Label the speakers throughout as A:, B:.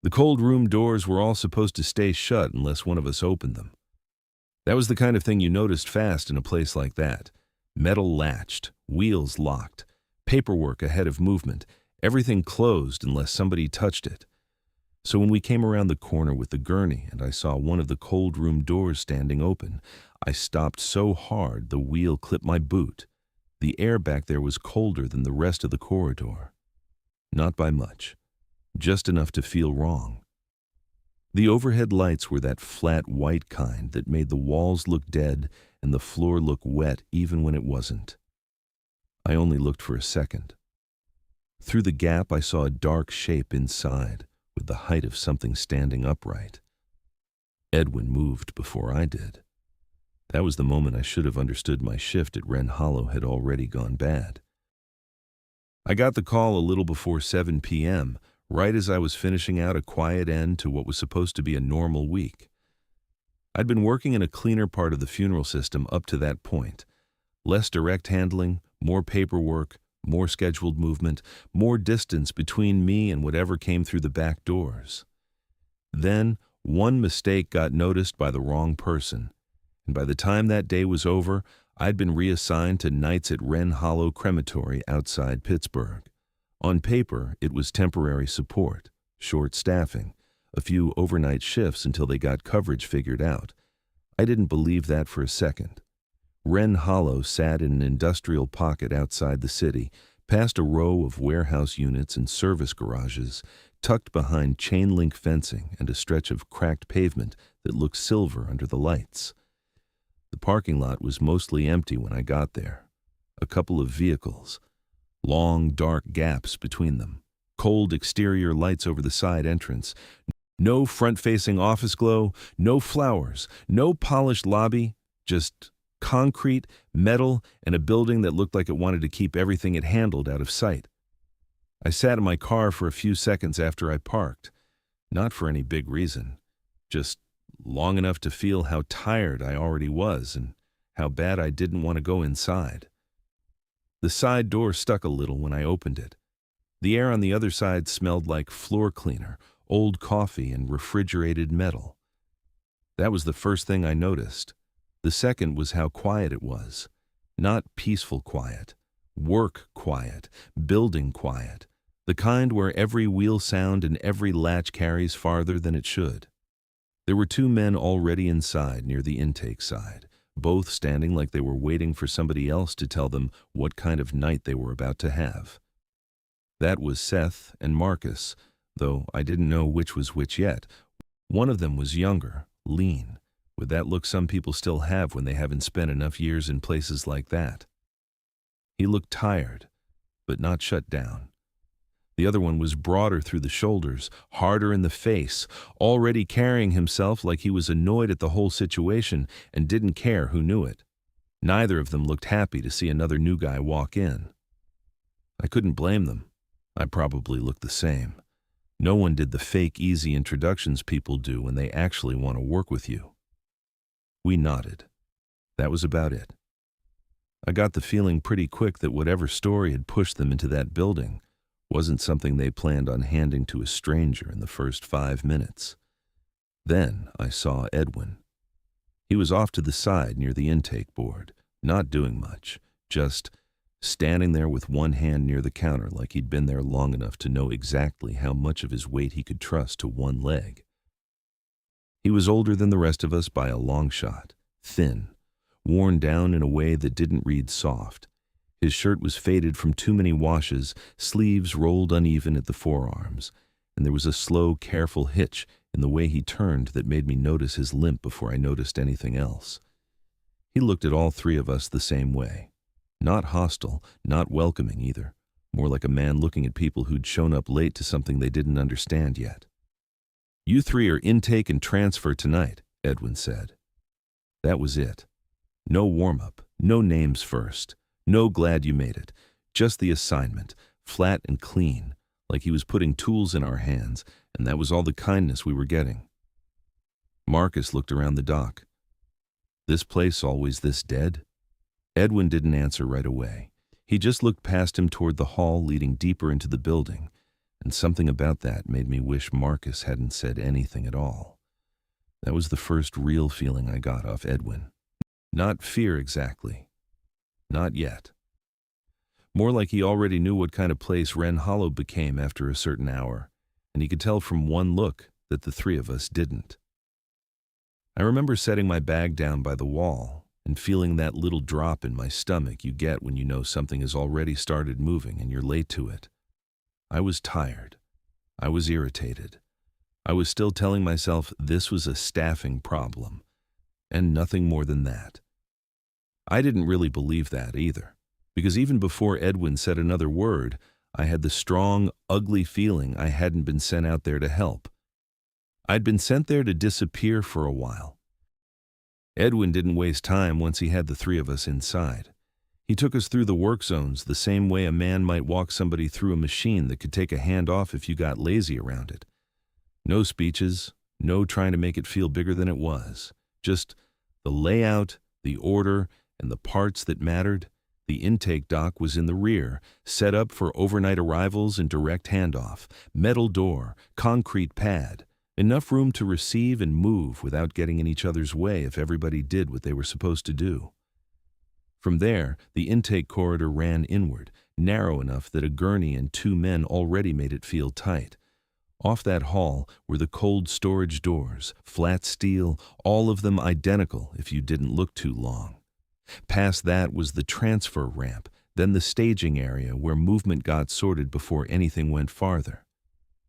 A: The cold room doors were all supposed to stay shut unless one of us opened them. That was the kind of thing you noticed fast in a place like that. Metal latched, wheels locked, paperwork ahead of movement, everything closed unless somebody touched it. So when we came around the corner with the gurney and I saw one of the cold room doors standing open, I stopped so hard the wheel clipped my boot. The air back there was colder than the rest of the corridor. Not by much, just enough to feel wrong. The overhead lights were that flat white kind that made the walls look dead and the floor look wet even when it wasn't. I only looked for a second. Through the gap I saw a dark shape inside, with the height of something standing upright. Edwin moved before I did. That was the moment I should have understood my shift at Wren Hollow had already gone bad. I got the call a little before 7 p.m., right as I was finishing out a quiet end to what was supposed to be a normal week. I'd been working in a cleaner part of the funeral system up to that point. Less direct handling, more paperwork, more scheduled movement, more distance between me and whatever came through the back doors. Then, one mistake got noticed by the wrong person, and by the time that day was over, I'd been reassigned to nights at Wren Hollow Crematory outside Pittsburgh. On paper, it was temporary support, short staffing, a few overnight shifts until they got coverage figured out. I didn't believe that for a second. Wren Hollow sat in an industrial pocket outside the city, past a row of warehouse units and service garages, tucked behind chain-link fencing and a stretch of cracked pavement that looked silver under the lights. The parking lot was mostly empty when I got there. A couple of vehicles, long, dark gaps between them, cold exterior lights over the side entrance, no front-facing office glow, no flowers, no polished lobby, just concrete, metal, and a building that looked like it wanted to keep everything it handled out of sight. I sat in my car for a few seconds after I parked, not for any big reason, just long enough to feel how tired I already was and how bad I didn't want to go inside. The side door stuck a little when I opened it. The air on the other side smelled like floor cleaner, old coffee, and refrigerated metal. That was the first thing I noticed. The second was how quiet it was. Not peaceful quiet, work quiet, building quiet, the kind where every wheel sound and every latch carries farther than it should. There were two men already inside near the intake side, both standing like they were waiting for somebody else to tell them what kind of night they were about to have. That was Seth and Marcus, though I didn't know which was which yet. One of them was younger, lean, with that look some people still have when they haven't spent enough years in places like that. He looked tired, but not shut down. The other one was broader through the shoulders, harder in the face, already carrying himself like he was annoyed at the whole situation and didn't care who knew it. Neither of them looked happy to see another new guy walk in. I couldn't blame them. I probably looked the same. No one did the fake easy introductions people do when they actually want to work with you. We nodded. That was about it. I got the feeling pretty quick that whatever story had pushed them into that building wasn't something they planned on handing to a stranger in the first 5 minutes. Then I saw Edwin. He was off to the side near the intake board, not doing much, just standing there with one hand near the counter like he'd been there long enough to know exactly how much of his weight he could trust to one leg. He was older than the rest of us by a long shot, thin, worn down in a way that didn't read soft. His shirt was faded from too many washes, sleeves rolled uneven at the forearms, and there was a slow, careful hitch in the way he turned that made me notice his limp before I noticed anything else. He looked at all three of us the same way. Not hostile, not welcoming either, more like a man looking at people who'd shown up late to something they didn't understand yet. "You three are intake and transfer tonight," Edwin said. That was it. No warm-up, no names first, no glad you made it, just the assignment, flat and clean, like he was putting tools in our hands, and that was all the kindness we were getting. Marcus looked around the dock. "This place always this dead?" Edwin didn't answer right away. He just looked past him toward the hall leading deeper into the building, and something about that made me wish Marcus hadn't said anything at all. That was the first real feeling I got off Edwin. Not fear exactly. Not yet. More like he already knew what kind of place Wren Hollow became after a certain hour, and he could tell from one look that the three of us didn't. I remember setting my bag down by the wall and feeling that little drop in my stomach you get when you know something has already started moving and you're late to it. I was tired. I was irritated. I was still telling myself this was a staffing problem, and nothing more than that. I didn't really believe that either, because even before Edwin said another word, I had the strong, ugly feeling I hadn't been sent out there to help. I'd been sent there to disappear for a while. Edwin didn't waste time once he had the three of us inside. He took us through the work zones the same way a man might walk somebody through a machine that could take a hand off if you got lazy around it. No speeches, no trying to make it feel bigger than it was. Just the layout, the order, and the parts that mattered. The intake dock was in the rear, set up for overnight arrivals and direct handoff. Metal door, concrete pad. Enough room to receive and move without getting in each other's way if everybody did what they were supposed to do. From there, the intake corridor ran inward, narrow enough that a gurney and two men already made it feel tight. Off that hall were the cold storage doors, flat steel, all of them identical if you didn't look too long. Past that was the transfer ramp, then the staging area where movement got sorted before anything went farther.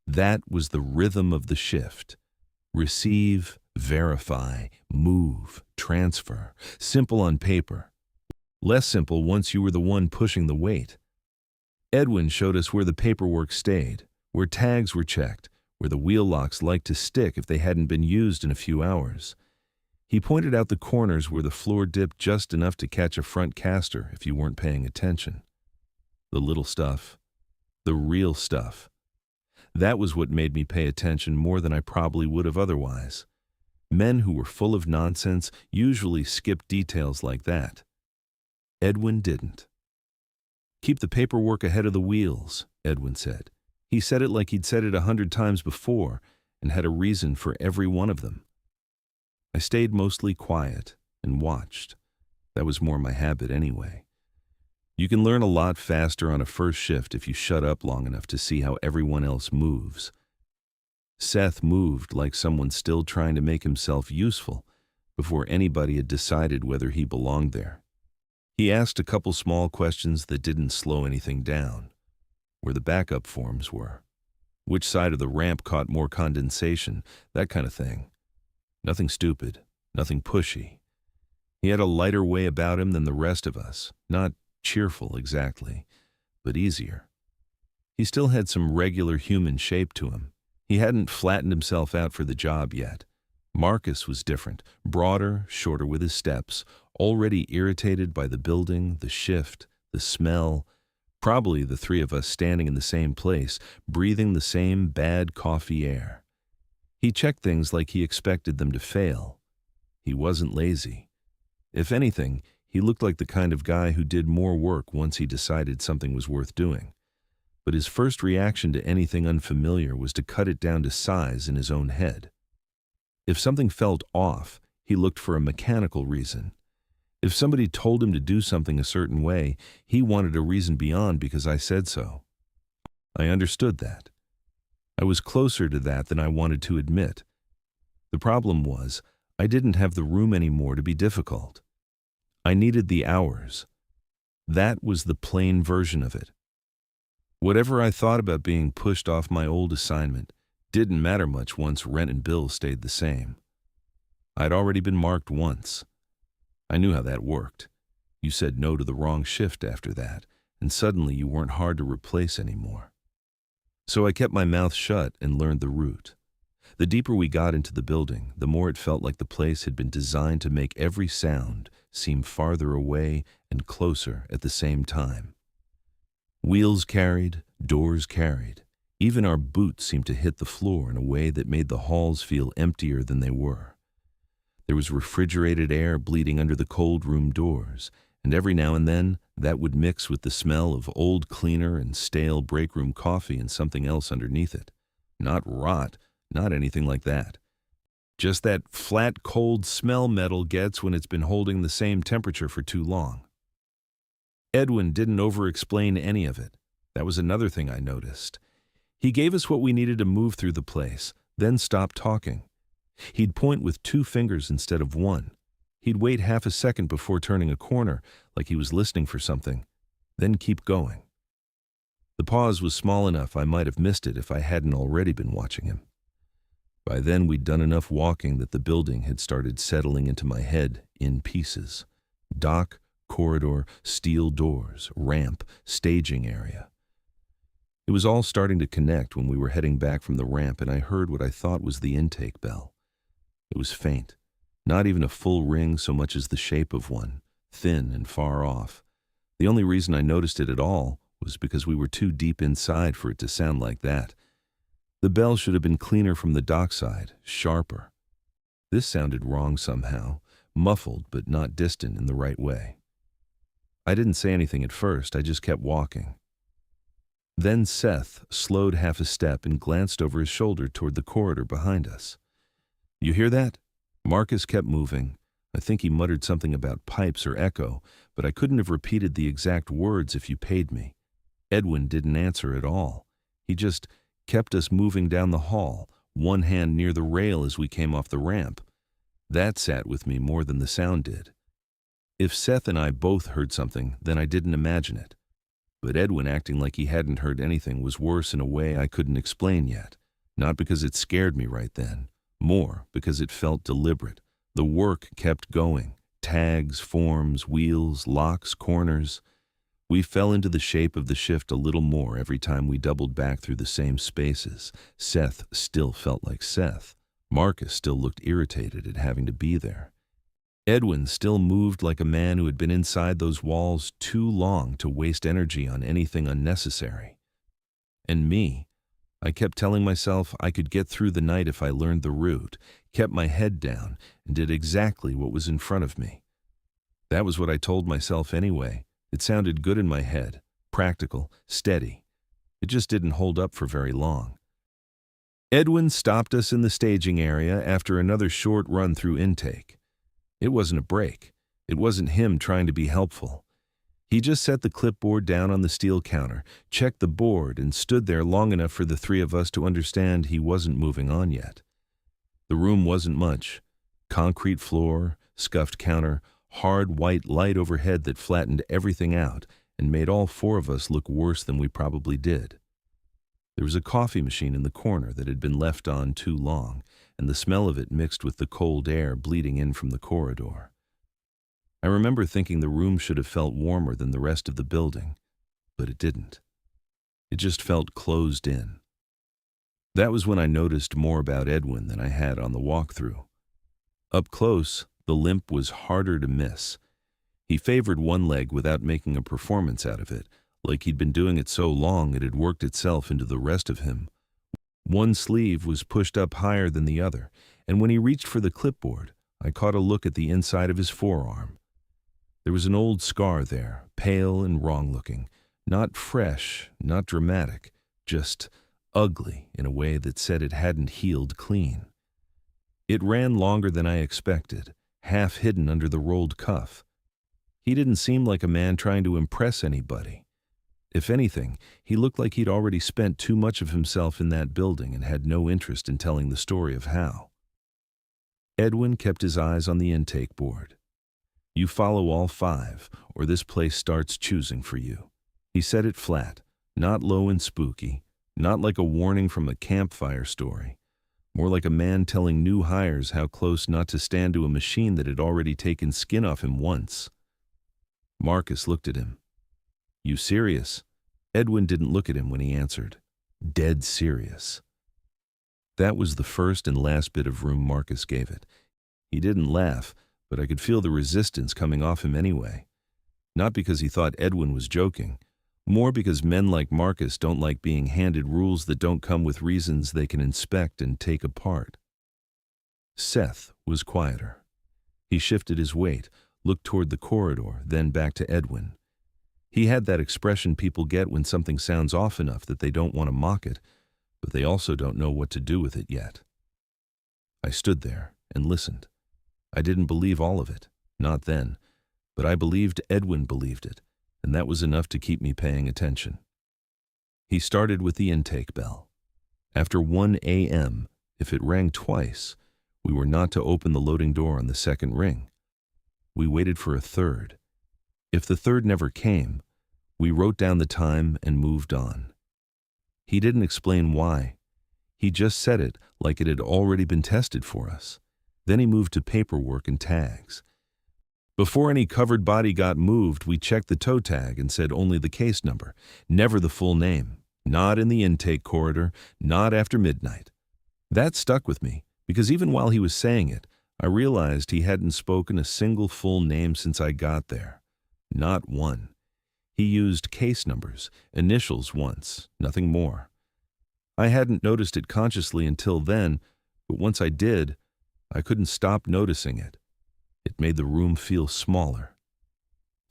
A: That was the rhythm of the shift. Receive, verify, move, transfer. Simple on paper. Less simple once you were the one pushing the weight. Edwin showed us where the paperwork stayed, where tags were checked, where the wheel locks liked to stick if they hadn't been used in a few hours. He pointed out the corners where the floor dipped just enough to catch a front caster if you weren't paying attention. The little stuff. The real stuff. That was what made me pay attention more than I probably would have otherwise. Men who were full of nonsense usually skipped details like that. Edwin didn't. "Keep the paperwork ahead of the wheels," Edwin said. He said it like he'd said it 100 times before and had a reason for every one of them. I stayed mostly quiet and watched. That was more my habit anyway. You can learn a lot faster on a first shift if you shut up long enough to see how everyone else moves. Seth moved like someone still trying to make himself useful before anybody had decided whether he belonged there. He asked a couple small questions that didn't slow anything down. Where the backup forms were. Which side of the ramp caught more condensation, that kind of thing. Nothing stupid, nothing pushy. He had a lighter way about him than the rest of us, not cheerful exactly, but easier. He still had some regular human shape to him. He hadn't flattened himself out for the job yet. Marcus was different, broader, shorter with his steps, already irritated by the building, the shift, the smell, probably the three of us standing in the same place, breathing the same bad coffee air. He checked things like he expected them to fail. He wasn't lazy. If anything, he looked like the kind of guy who did more work once he decided something was worth doing. But his first reaction to anything unfamiliar was to cut it down to size in his own head. If something felt off, he looked for a mechanical reason. If somebody told him to do something a certain way, he wanted a reason beyond because I said so. I understood that. I was closer to that than I wanted to admit. The problem was, I didn't have the room anymore to be difficult. I needed the hours. That was the plain version of it. Whatever I thought about being pushed off my old assignment didn't matter much once rent and bills stayed the same. I'd already been marked once. I knew how that worked. You said no to the wrong shift after that, and suddenly you weren't hard to replace anymore. So I kept my mouth shut and learned the route. The deeper we got into the building, the more it felt like the place had been designed to make every sound seem farther away and closer at the same time. Wheels carried, doors carried. Even our boots seemed to hit the floor in a way that made the halls feel emptier than they were. There was refrigerated air bleeding under the cold room doors, and every now and then that would mix with the smell of old cleaner and stale breakroom coffee and something else underneath it. Not rot, not anything like that. Just that flat, cold smell metal gets when it's been holding the same temperature for too long. Edwin didn't over-explain any of it. That was another thing I noticed. He gave us what we needed to move through the place, then stopped talking. He'd point with 2 fingers instead of 1. He'd wait half a second before turning a corner, like he was listening for something, then keep going. The pause was small enough I might have missed it if I hadn't already been watching him. By then we'd done enough walking that the building had started settling into my head in pieces. Dock, corridor, steel doors, ramp, staging area. It was all starting to connect when we were heading back from the ramp, and I heard what I thought was the intake bell. It was faint, not even a full ring so much as the shape of one, thin and far off. The only reason I noticed it at all was because we were too deep inside for it to sound like that. The bell should have been cleaner from the dockside, sharper. This sounded wrong somehow, muffled but not distant in the right way. I didn't say anything at first, I just kept walking. Then Seth slowed half a step and glanced over his shoulder toward the corridor behind us. "You hear that?" Marcus kept moving. I think he muttered something about pipes or echo, but I couldn't have repeated the exact words if you paid me. Edwin didn't answer at all. He just kept us moving down the hall, one hand near the rail as we came off the ramp. That sat with me more than the sound did. If Seth and I both heard something, then I didn't imagine it. But Edwin acting like he hadn't heard anything was worse in a way I couldn't explain yet. Not because it scared me right then. More because it felt deliberate. The work kept going. Tags, forms, wheels, locks, corners. We fell into the shape of the shift a little more every time we doubled back through the same spaces. Seth still felt like Seth. Marcus still looked irritated at having to be there. Edwin still moved like a man who had been inside those walls too long to waste energy on anything unnecessary. And me, I kept telling myself I could get through the night if I learned the route, kept my head down, and did exactly what was in front of me. That was what I told myself anyway. It sounded good in my head, practical, steady. It just didn't hold up for very long. Edwin stopped us in the staging area after another short run through intake. It wasn't a break. It wasn't him trying to be helpful. He just set the clipboard down on the steel counter, checked the board, and stood there long enough for the 3 of us to understand he wasn't moving on yet. The room wasn't much. Concrete floor, scuffed counter, hard white light overhead that flattened everything out and made all 4 of us look worse than we probably did. There was a coffee machine in the corner that had been left on too long, and the smell of it mixed with the cold air bleeding in from the corridor. I remember thinking the room should have felt warmer than the rest of the building, but it didn't. It just felt closed in. That was when I noticed more about Edwin than I had on the walkthrough. Up close, the limp was harder to miss. He favored one leg without making a performance out of it, like he'd been doing it so long it had worked itself into the rest of him. One sleeve was pushed up higher than the other, and when he reached for the clipboard, I caught a look at the inside of his forearm. There was an old scar there, pale and wrong-looking, not fresh, not dramatic, just ugly in a way that said it hadn't healed clean. It ran longer than I expected, half hidden under the rolled cuff. He didn't seem like a man trying to impress anybody. If anything, he looked like he'd already spent too much of himself in that building and had no interest in telling the story of how. Edwin kept his eyes on the intake board. "You follow all 5, or this place starts choosing for you." He said it flat, not low and spooky, not like a warning from a campfire story, more like a man telling new hires how close not to stand to a machine that had already taken skin off him once. Marcus looked at him. "You serious?" Edwin didn't look at him when he answered. Dead serious. That was the first and last bit of room Marcus gave it. He didn't laugh, but I could feel the resistance coming off him anyway. Not because he thought Edwin was joking, more because men like Marcus don't like being handed rules that don't come with reasons they can inspect and take apart. Seth was quieter. He shifted his weight, looked toward the corridor, then back to Edwin. He had that expression people get when something sounds off enough that they don't want to mock it, but they also don't know what to do with it yet. I stood there and listened. I didn't believe all of it, not then, but I believed Edwin believed it, and that was enough to keep me paying attention. He started with the intake bell. After 1 a.m., if it rang twice, we were not to open the loading door on the second ring. We waited for a third. If the third never came, we wrote down the time and moved on. He didn't explain why. He just said it like it had already been tested for us. Then he moved to paperwork and tags. Before any covered body got moved, we checked the toe tag and said only the case number, never the full name. Not in the intake corridor, not after midnight. That stuck with me, because even while he was saying it, I realized he hadn't spoken a single full name since I got there. Not one. He used case numbers, initials once, nothing more. I hadn't noticed it consciously until then, but once I did, I couldn't stop noticing it. It made the room feel smaller.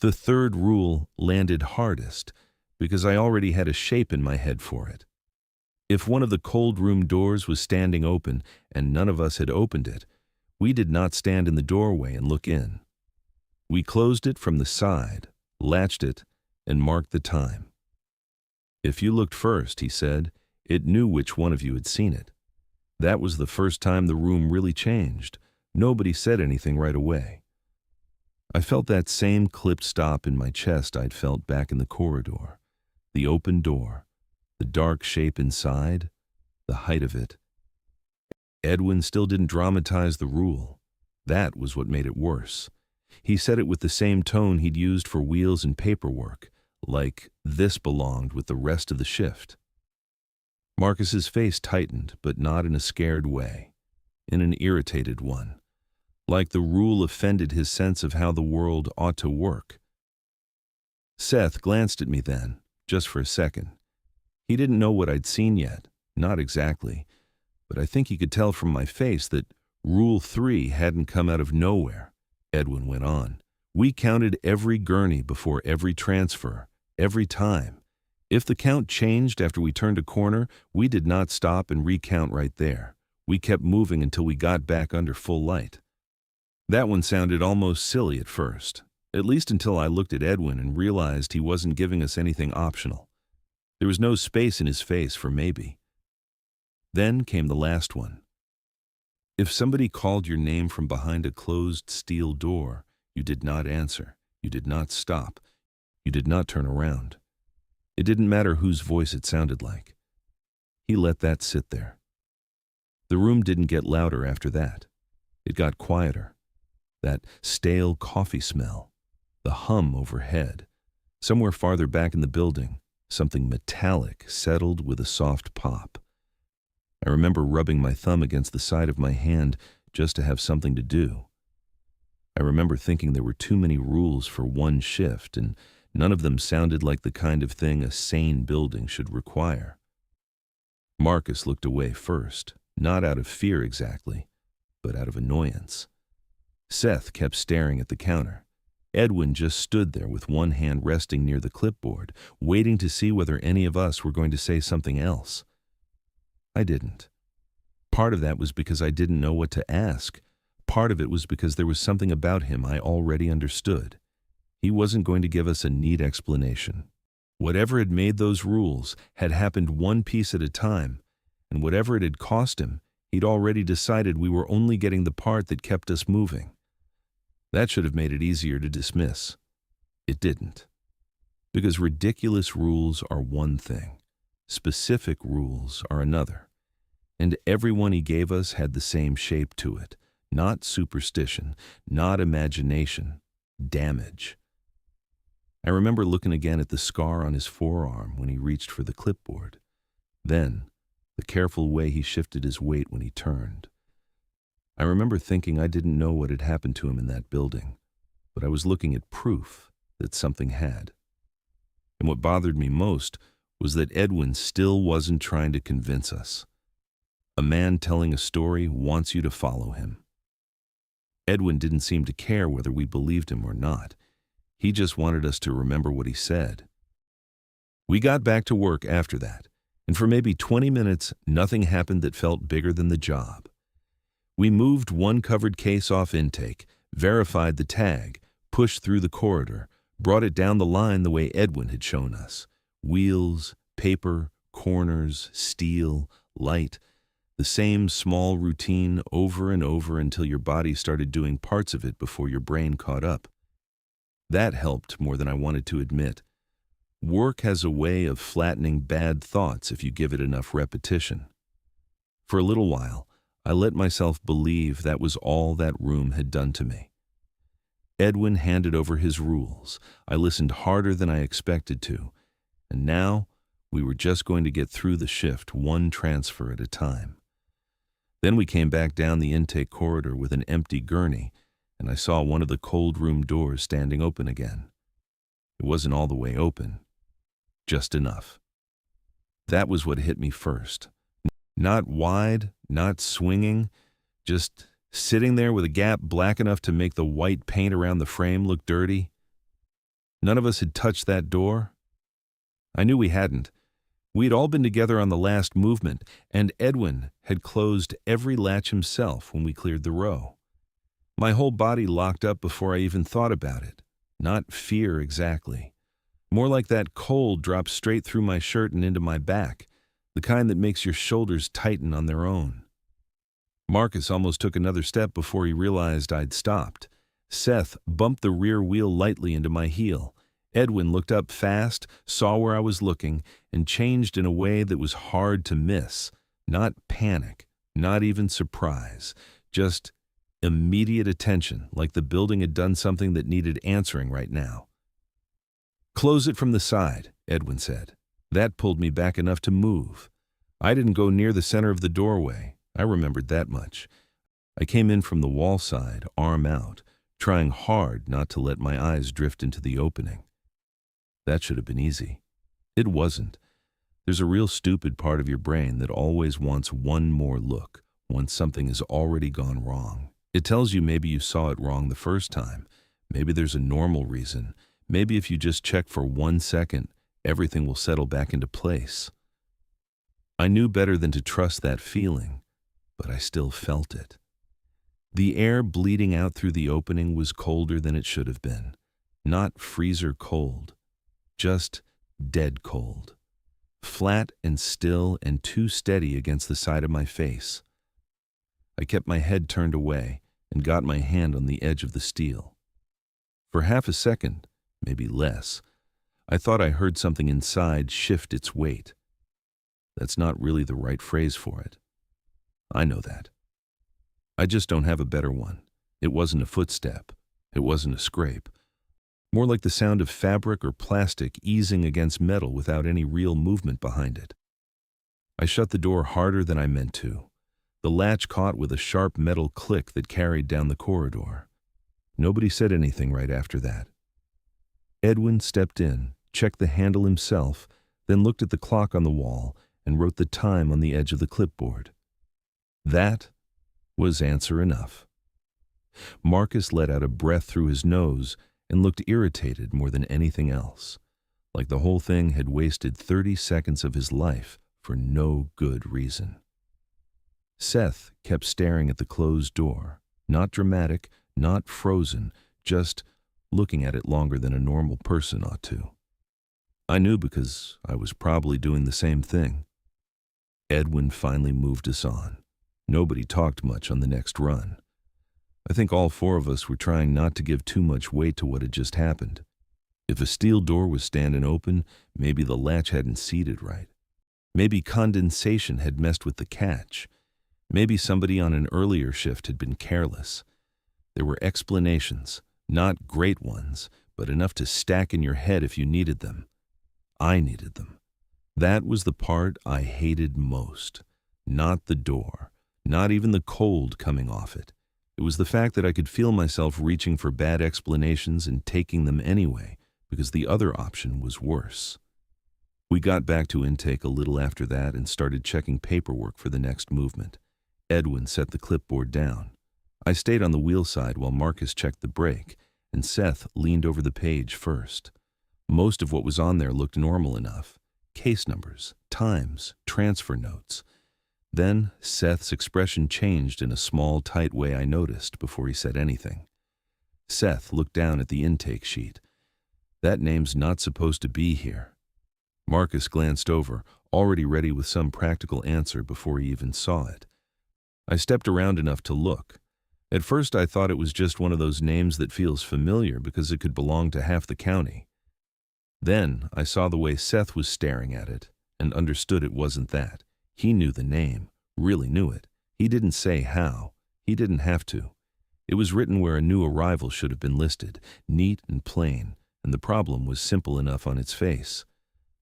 A: The third rule landed hardest, because I already had a shape in my head for it. If one of the cold room doors was standing open and none of us had opened it, we did not stand in the doorway and look in. We closed it from the side, latched it, and marked the time. If you looked first, he said, it knew which one of you had seen it. That was the first time the room really changed. Nobody said anything right away. I felt that same clipped stop in my chest I'd felt back in the corridor. The open door, the dark shape inside, the height of it. Edwin still didn't dramatize the rule. That was what made it worse. He said it with the same tone he'd used for wheels and paperwork, like this belonged with the rest of the shift. Marcus's face tightened, but not in a scared way, in an irritated one, like the rule offended his sense of how the world ought to work. Seth glanced at me then, just for a second. He didn't know what I'd seen yet, not exactly, but I think he could tell from my face that Rule 3 hadn't come out of nowhere. Edwin went on. We counted every gurney before every transfer, every time. If the count changed after we turned a corner, we did not stop and recount right there. We kept moving until we got back under full light. That one sounded almost silly at first, at least until I looked at Edwin and realized he wasn't giving us anything optional. There was no space in his face for maybe. Then came the last one. If somebody called your name from behind a closed steel door, you did not answer, you did not stop, you did not turn around. It didn't matter whose voice it sounded like. He let that sit there. The room didn't get louder after that. It got quieter. That stale coffee smell, the hum overhead. Somewhere farther back in the building, something metallic settled with a soft pop. I remember rubbing my thumb against the side of my hand just to have something to do. I remember thinking there were too many rules for one shift, and none of them sounded like the kind of thing a sane building should require. Marcus looked away first, not out of fear exactly, but out of annoyance. Seth kept staring at the counter. Edwin just stood there with one hand resting near the clipboard, waiting to see whether any of us were going to say something else. I didn't. Part of that was because I didn't know what to ask. Part of it was because there was something about him I already understood. He wasn't going to give us a neat explanation. Whatever had made those rules had happened one piece at a time, and whatever it had cost him, he'd already decided we were only getting the part that kept us moving. That should have made it easier to dismiss. It didn't. Because ridiculous rules are one thing. Specific rules are another. And everyone he gave us had the same shape to it. Not superstition, not imagination, damage. I remember looking again at the scar on his forearm when he reached for the clipboard. Then, the careful way he shifted his weight when he turned. I remember thinking I didn't know what had happened to him in that building, but I was looking at proof that something had. And what bothered me most was that Edwin still wasn't trying to convince us. A man telling a story wants you to follow him. Edwin didn't seem to care whether we believed him or not. He just wanted us to remember what he said. We got back to work after that, and for maybe 20 minutes, nothing happened that felt bigger than the job. We moved one covered case off intake, verified the tag, pushed through the corridor, brought it down the line the way Edwin had shown us. Wheels, paper, corners, steel, light. The same small routine over and over until your body started doing parts of it before your brain caught up. That helped more than I wanted to admit. Work has a way of flattening bad thoughts if you give it enough repetition. For a little while, I let myself believe that was all that room had done to me. Edwin handed over his rules. I listened harder than I expected to, and now we were just going to get through the shift one transfer at a time. Then we came back down the intake corridor with an empty gurney, and I saw one of the cold room doors standing open again. It wasn't all the way open, just enough. That was what hit me first. Not wide, not swinging, just sitting there with a gap black enough to make the white paint around the frame look dirty. None of us had touched that door. I knew we hadn't. We'd all been together on the last movement, and Edwin had closed every latch himself when we cleared the row. My whole body locked up before I even thought about it. Not fear exactly. More like that cold dropped straight through my shirt and into my back, the kind that makes your shoulders tighten on their own. Marcus almost took another step before he realized I'd stopped. Seth bumped the rear wheel lightly into my heel. Edwin looked up fast, saw where I was looking, and changed in a way that was hard to miss. Not panic, not even surprise, just immediate attention, like the building had done something that needed answering right now. "Close it from the side," Edwin said. That pulled me back enough to move. I didn't go near the center of the doorway. I remembered that much. I came in from the wall side, arm out, trying hard not to let my eyes drift into the opening. That should have been easy. It wasn't. There's a real stupid part of your brain that always wants one more look once something has already gone wrong. It tells you maybe you saw it wrong the first time. Maybe there's a normal reason. Maybe if you just check for 1 second, everything will settle back into place. I knew better than to trust that feeling, but I still felt it. The air bleeding out through the opening was colder than it should have been. Not freezer cold, just dead cold. Flat and still and too steady against the side of my face. I kept my head turned away and got my hand on the edge of the steel. For half a second, maybe less, I thought I heard something inside shift its weight. That's not really the right phrase for it. I know that. I just don't have a better one. It wasn't a footstep. It wasn't a scrape. More like the sound of fabric or plastic easing against metal without any real movement behind it. I shut the door harder than I meant to. The latch caught with a sharp metal click that carried down the corridor. Nobody said anything right after that. Edwin stepped in, checked the handle himself, then looked at the clock on the wall and wrote the time on the edge of the clipboard. That was answer enough. Marcus let out a breath through his nose and looked irritated more than anything else, like the whole thing had wasted 30 seconds of his life for no good reason. Seth kept staring at the closed door, not dramatic, not frozen, just looking at it longer than a normal person ought to. I knew because I was probably doing the same thing. Edwin finally moved us on. Nobody talked much on the next run. I think all 4 of us were trying not to give too much weight to what had just happened. If a steel door was standing open, maybe the latch hadn't seated right. Maybe condensation had messed with the catch. Maybe somebody on an earlier shift had been careless. There were explanations, not great ones, but enough to stack in your head if you needed them. I needed them. That was the part I hated most. Not the door, not even the cold coming off it. It was the fact that I could feel myself reaching for bad explanations and taking them anyway, because the other option was worse. We got back to intake a little after that and started checking paperwork for the next movement. Edwin set the clipboard down. I stayed on the wheel side while Marcus checked the brake, and Seth leaned over the page first. Most of what was on there looked normal enough. Case numbers, times, transfer notes. Then Seth's expression changed in a small, tight way I noticed before he said anything. Seth looked down at the intake sheet. That name's not supposed to be here. Marcus glanced over, already ready with some practical answer before he even saw it. I stepped around enough to look. At first I thought it was just one of those names that feels familiar because it could belong to half the county. Then I saw the way Seth was staring at it and understood it wasn't that. He knew the name, really knew it. He didn't say how. He didn't have to. It was written where a new arrival should have been listed, neat and plain, and the problem was simple enough on its face.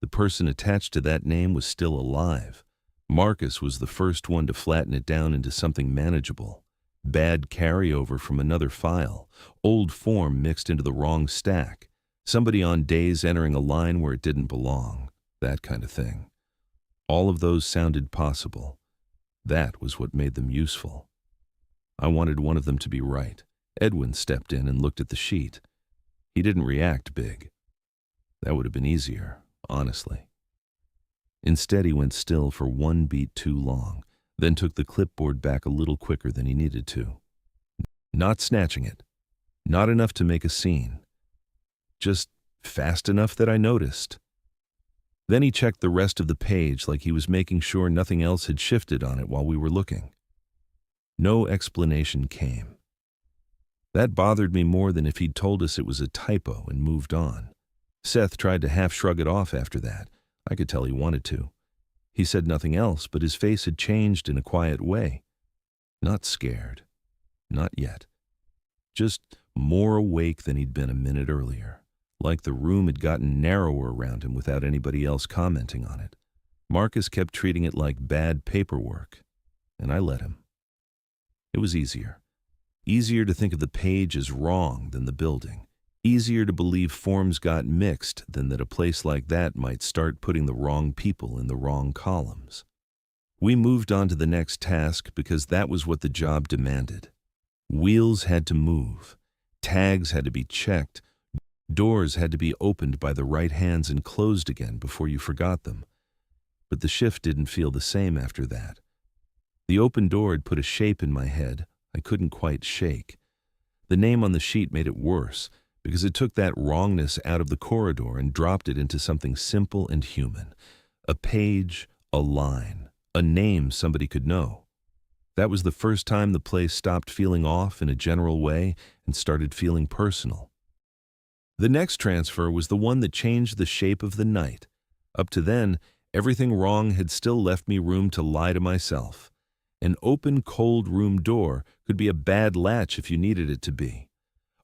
A: The person attached to that name was still alive. Marcus was the first one to flatten it down into something manageable. Bad carryover from another file, old form mixed into the wrong stack, somebody on days entering a line where it didn't belong, that kind of thing. All of those sounded possible. That was what made them useful. I wanted one of them to be right. Edwin stepped in and looked at the sheet. He didn't react big. That would have been easier, honestly. Instead, he went still for one beat too long, then took the clipboard back a little quicker than he needed to. Not snatching it. Not enough to make a scene. Just fast enough that I noticed. Then he checked the rest of the page like he was making sure nothing else had shifted on it while we were looking. No explanation came. That bothered me more than if he'd told us it was a typo and moved on. Seth tried to half shrug it off after that. I could tell he wanted to. He said nothing else, but his face had changed in a quiet way. Not scared. Not yet. Just more awake than he'd been a minute earlier. Like the room had gotten narrower around him without anybody else commenting on it. Marcus kept treating it like bad paperwork, and I let him. It was easier. Easier to think of the page as wrong than the building. Easier to believe forms got mixed than that a place like that might start putting the wrong people in the wrong columns. We moved on to the next task because that was what the job demanded. Wheels had to move. Tags had to be checked. Doors had to be opened by the right hands and closed again before you forgot them. But the shift didn't feel the same after that. The open door had put a shape in my head I couldn't quite shake. The name on the sheet made it worse, because it took that wrongness out of the corridor and dropped it into something simple and human. A page, a line, a name somebody could know. That was the first time the place stopped feeling off in a general way and started feeling personal. The next transfer was the one that changed the shape of the night. Up to then, everything wrong had still left me room to lie to myself. An open, cold room door could be a bad latch if you needed it to be.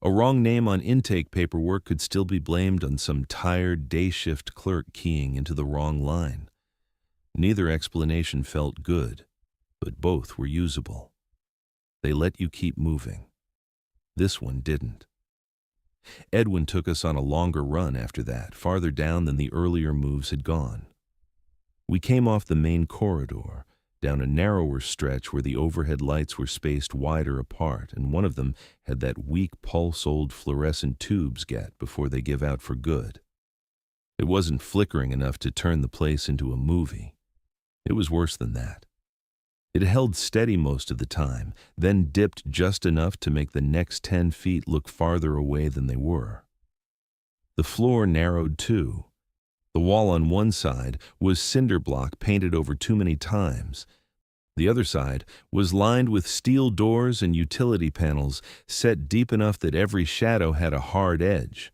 A: A wrong name on intake paperwork could still be blamed on some tired day-shift clerk keying into the wrong line. Neither explanation felt good, but both were usable. They let you keep moving. This one didn't. Edwin took us on a longer run after that, farther down than the earlier moves had gone. We came off the main corridor, down a narrower stretch where the overhead lights were spaced wider apart, and one of them had that weak pulse old fluorescent tubes get before they give out for good. It wasn't flickering enough to turn the place into a movie. It was worse than that. It held steady most of the time, then dipped just enough to make the next 10 feet look farther away than they were. The floor narrowed too. The wall on one side was cinder block painted over too many times. The other side was lined with steel doors and utility panels set deep enough that every shadow had a hard edge.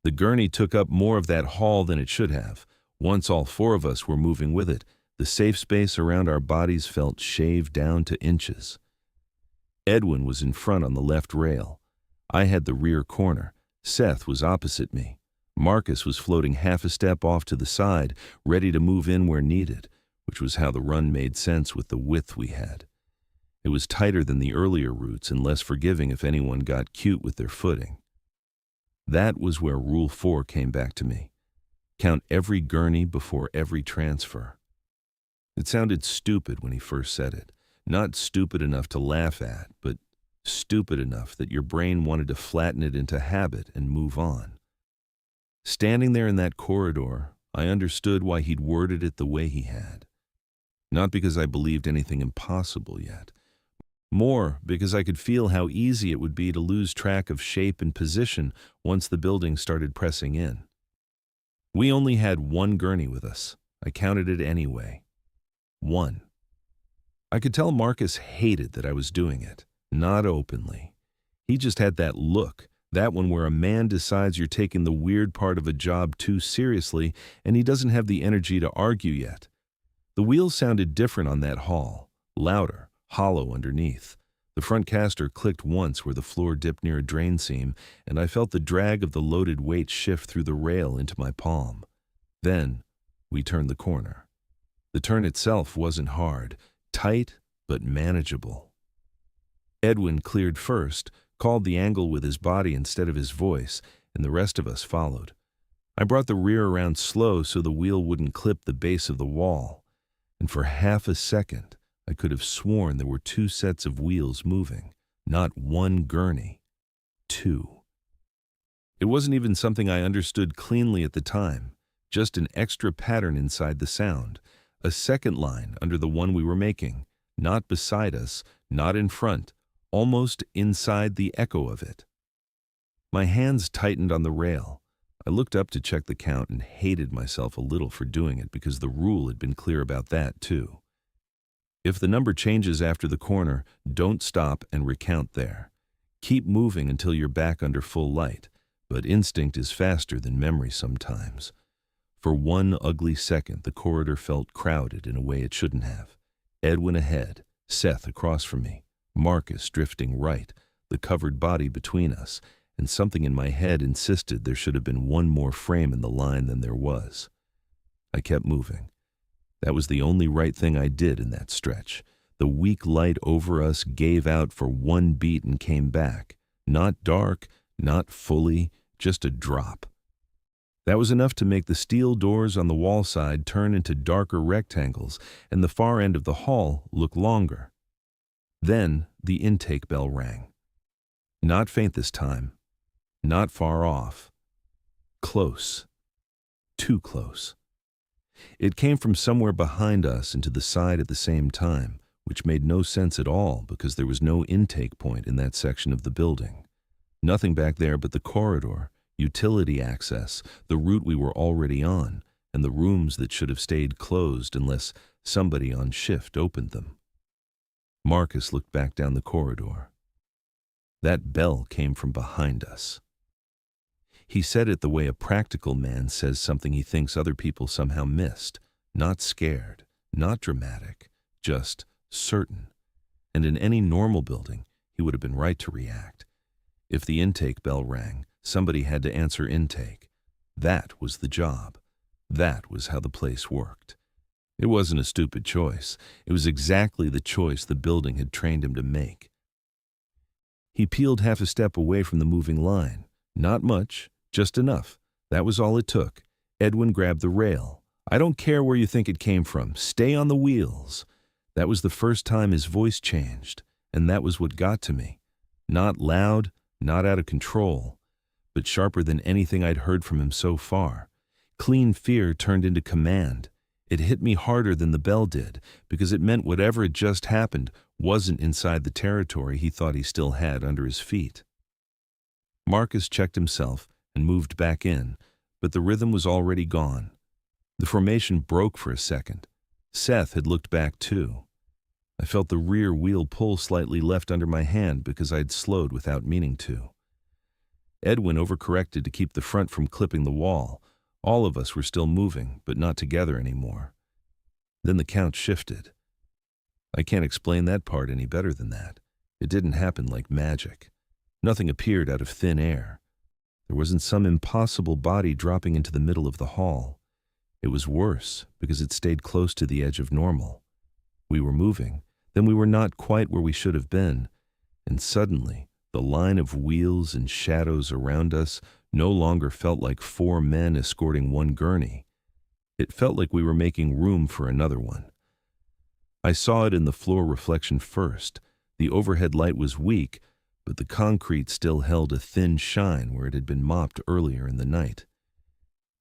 A: The gurney took up more of that hall than it should have. Once all four of us were moving with it, the safe space around our bodies felt shaved down to inches. Edwin was in front on the left rail. I had the rear corner. Seth was opposite me. Marcus was floating half a step off to the side, ready to move in where needed, which was how the run made sense with the width we had. It was tighter than the earlier routes and less forgiving if anyone got cute with their footing. That was where Rule 4 came back to me. Count every gurney before every transfer. It sounded stupid when he first said it. Not stupid enough to laugh at, but stupid enough that your brain wanted to flatten it into habit and move on. Standing there in that corridor, I understood why he'd worded it the way he had. Not because I believed anything impossible yet. More because I could feel how easy it would be to lose track of shape and position once the building started pressing in. We only had one gurney with us. I counted it anyway. 1. I could tell Marcus hated that I was doing it, not openly. He just had that look, that one where a man decides you're taking the weird part of a job too seriously and he doesn't have the energy to argue yet. The wheels sounded different on that hall, louder, hollow underneath. The front caster clicked once where the floor dipped near a drain seam, and I felt the drag of the loaded weight shift through the rail into my palm. Then, we turned the corner. The turn itself wasn't hard, tight but manageable. Edwin cleared first, called the angle with his body instead of his voice, and the rest of us followed. I brought the rear around slow so the wheel wouldn't clip the base of the wall, and for half a second, I could have sworn there were 2 sets of wheels moving, not one gurney. 2. It wasn't even something I understood cleanly at the time, just an extra pattern inside the sound, a second line under the one we were making, not beside us, not in front, almost inside the echo of it. My hands tightened on the rail. I looked up to check the count and hated myself a little for doing it because the rule had been clear about that too. If the number changes after the corner, don't stop and recount there. Keep moving until you're back under full light, but instinct is faster than memory sometimes. For one ugly second, the corridor felt crowded in a way it shouldn't have. Edwin ahead, Seth across from me, Marcus drifting right, the covered body between us, and something in my head insisted there should have been one more frame in the line than there was. I kept moving. That was the only right thing I did in that stretch. The weak light over us gave out for one beat and came back. Not dark, not fully, just a drop. That was enough to make the steel doors on the wall side turn into darker rectangles and the far end of the hall look longer. Then the intake bell rang. Not faint this time. Not far off. Close. Too close. It came from somewhere behind us and to the side at the same time, which made no sense at all because there was no intake point in that section of the building. Nothing back there but the corridor, utility access, the route we were already on, and the rooms that should have stayed closed unless somebody on shift opened them. Marcus looked back down the corridor. That bell came from behind us. He said it the way a practical man says something he thinks other people somehow missed, not scared, not dramatic, just certain. And in any normal building, he would have been right to react. If the intake bell rang, somebody had to answer intake. That was the job. That was how the place worked. It wasn't a stupid choice. It was exactly the choice the building had trained him to make. He peeled half a step away from the moving line. Not much, just enough. That was all it took. Edwin grabbed the rail. I don't care where you think it came from. Stay on the wheels. That was the first time his voice changed, and that was what got to me. Not loud, not out of control, but sharper than anything I'd heard from him so far. Clean fear turned into command. It hit me harder than the bell did, because it meant whatever had just happened wasn't inside the territory he thought he still had under his feet. Marcus checked himself and moved back in, but the rhythm was already gone. The formation broke for a second. Seth had looked back too. I felt the rear wheel pull slightly left under my hand because I'd slowed without meaning to. Edwin overcorrected to keep the front from clipping the wall. All of us were still moving, but not together anymore. Then the count shifted. I can't explain that part any better than that. It didn't happen like magic. Nothing appeared out of thin air. There wasn't some impossible body dropping into the middle of the hall. It was worse because it stayed close to the edge of normal. We were moving, then we were not quite where we should have been, and suddenly the line of wheels and shadows around us no longer felt like 4 men escorting one gurney. It felt like we were making room for another one. I saw it in the floor reflection first. The overhead light was weak, but the concrete still held a thin shine where it had been mopped earlier in the night.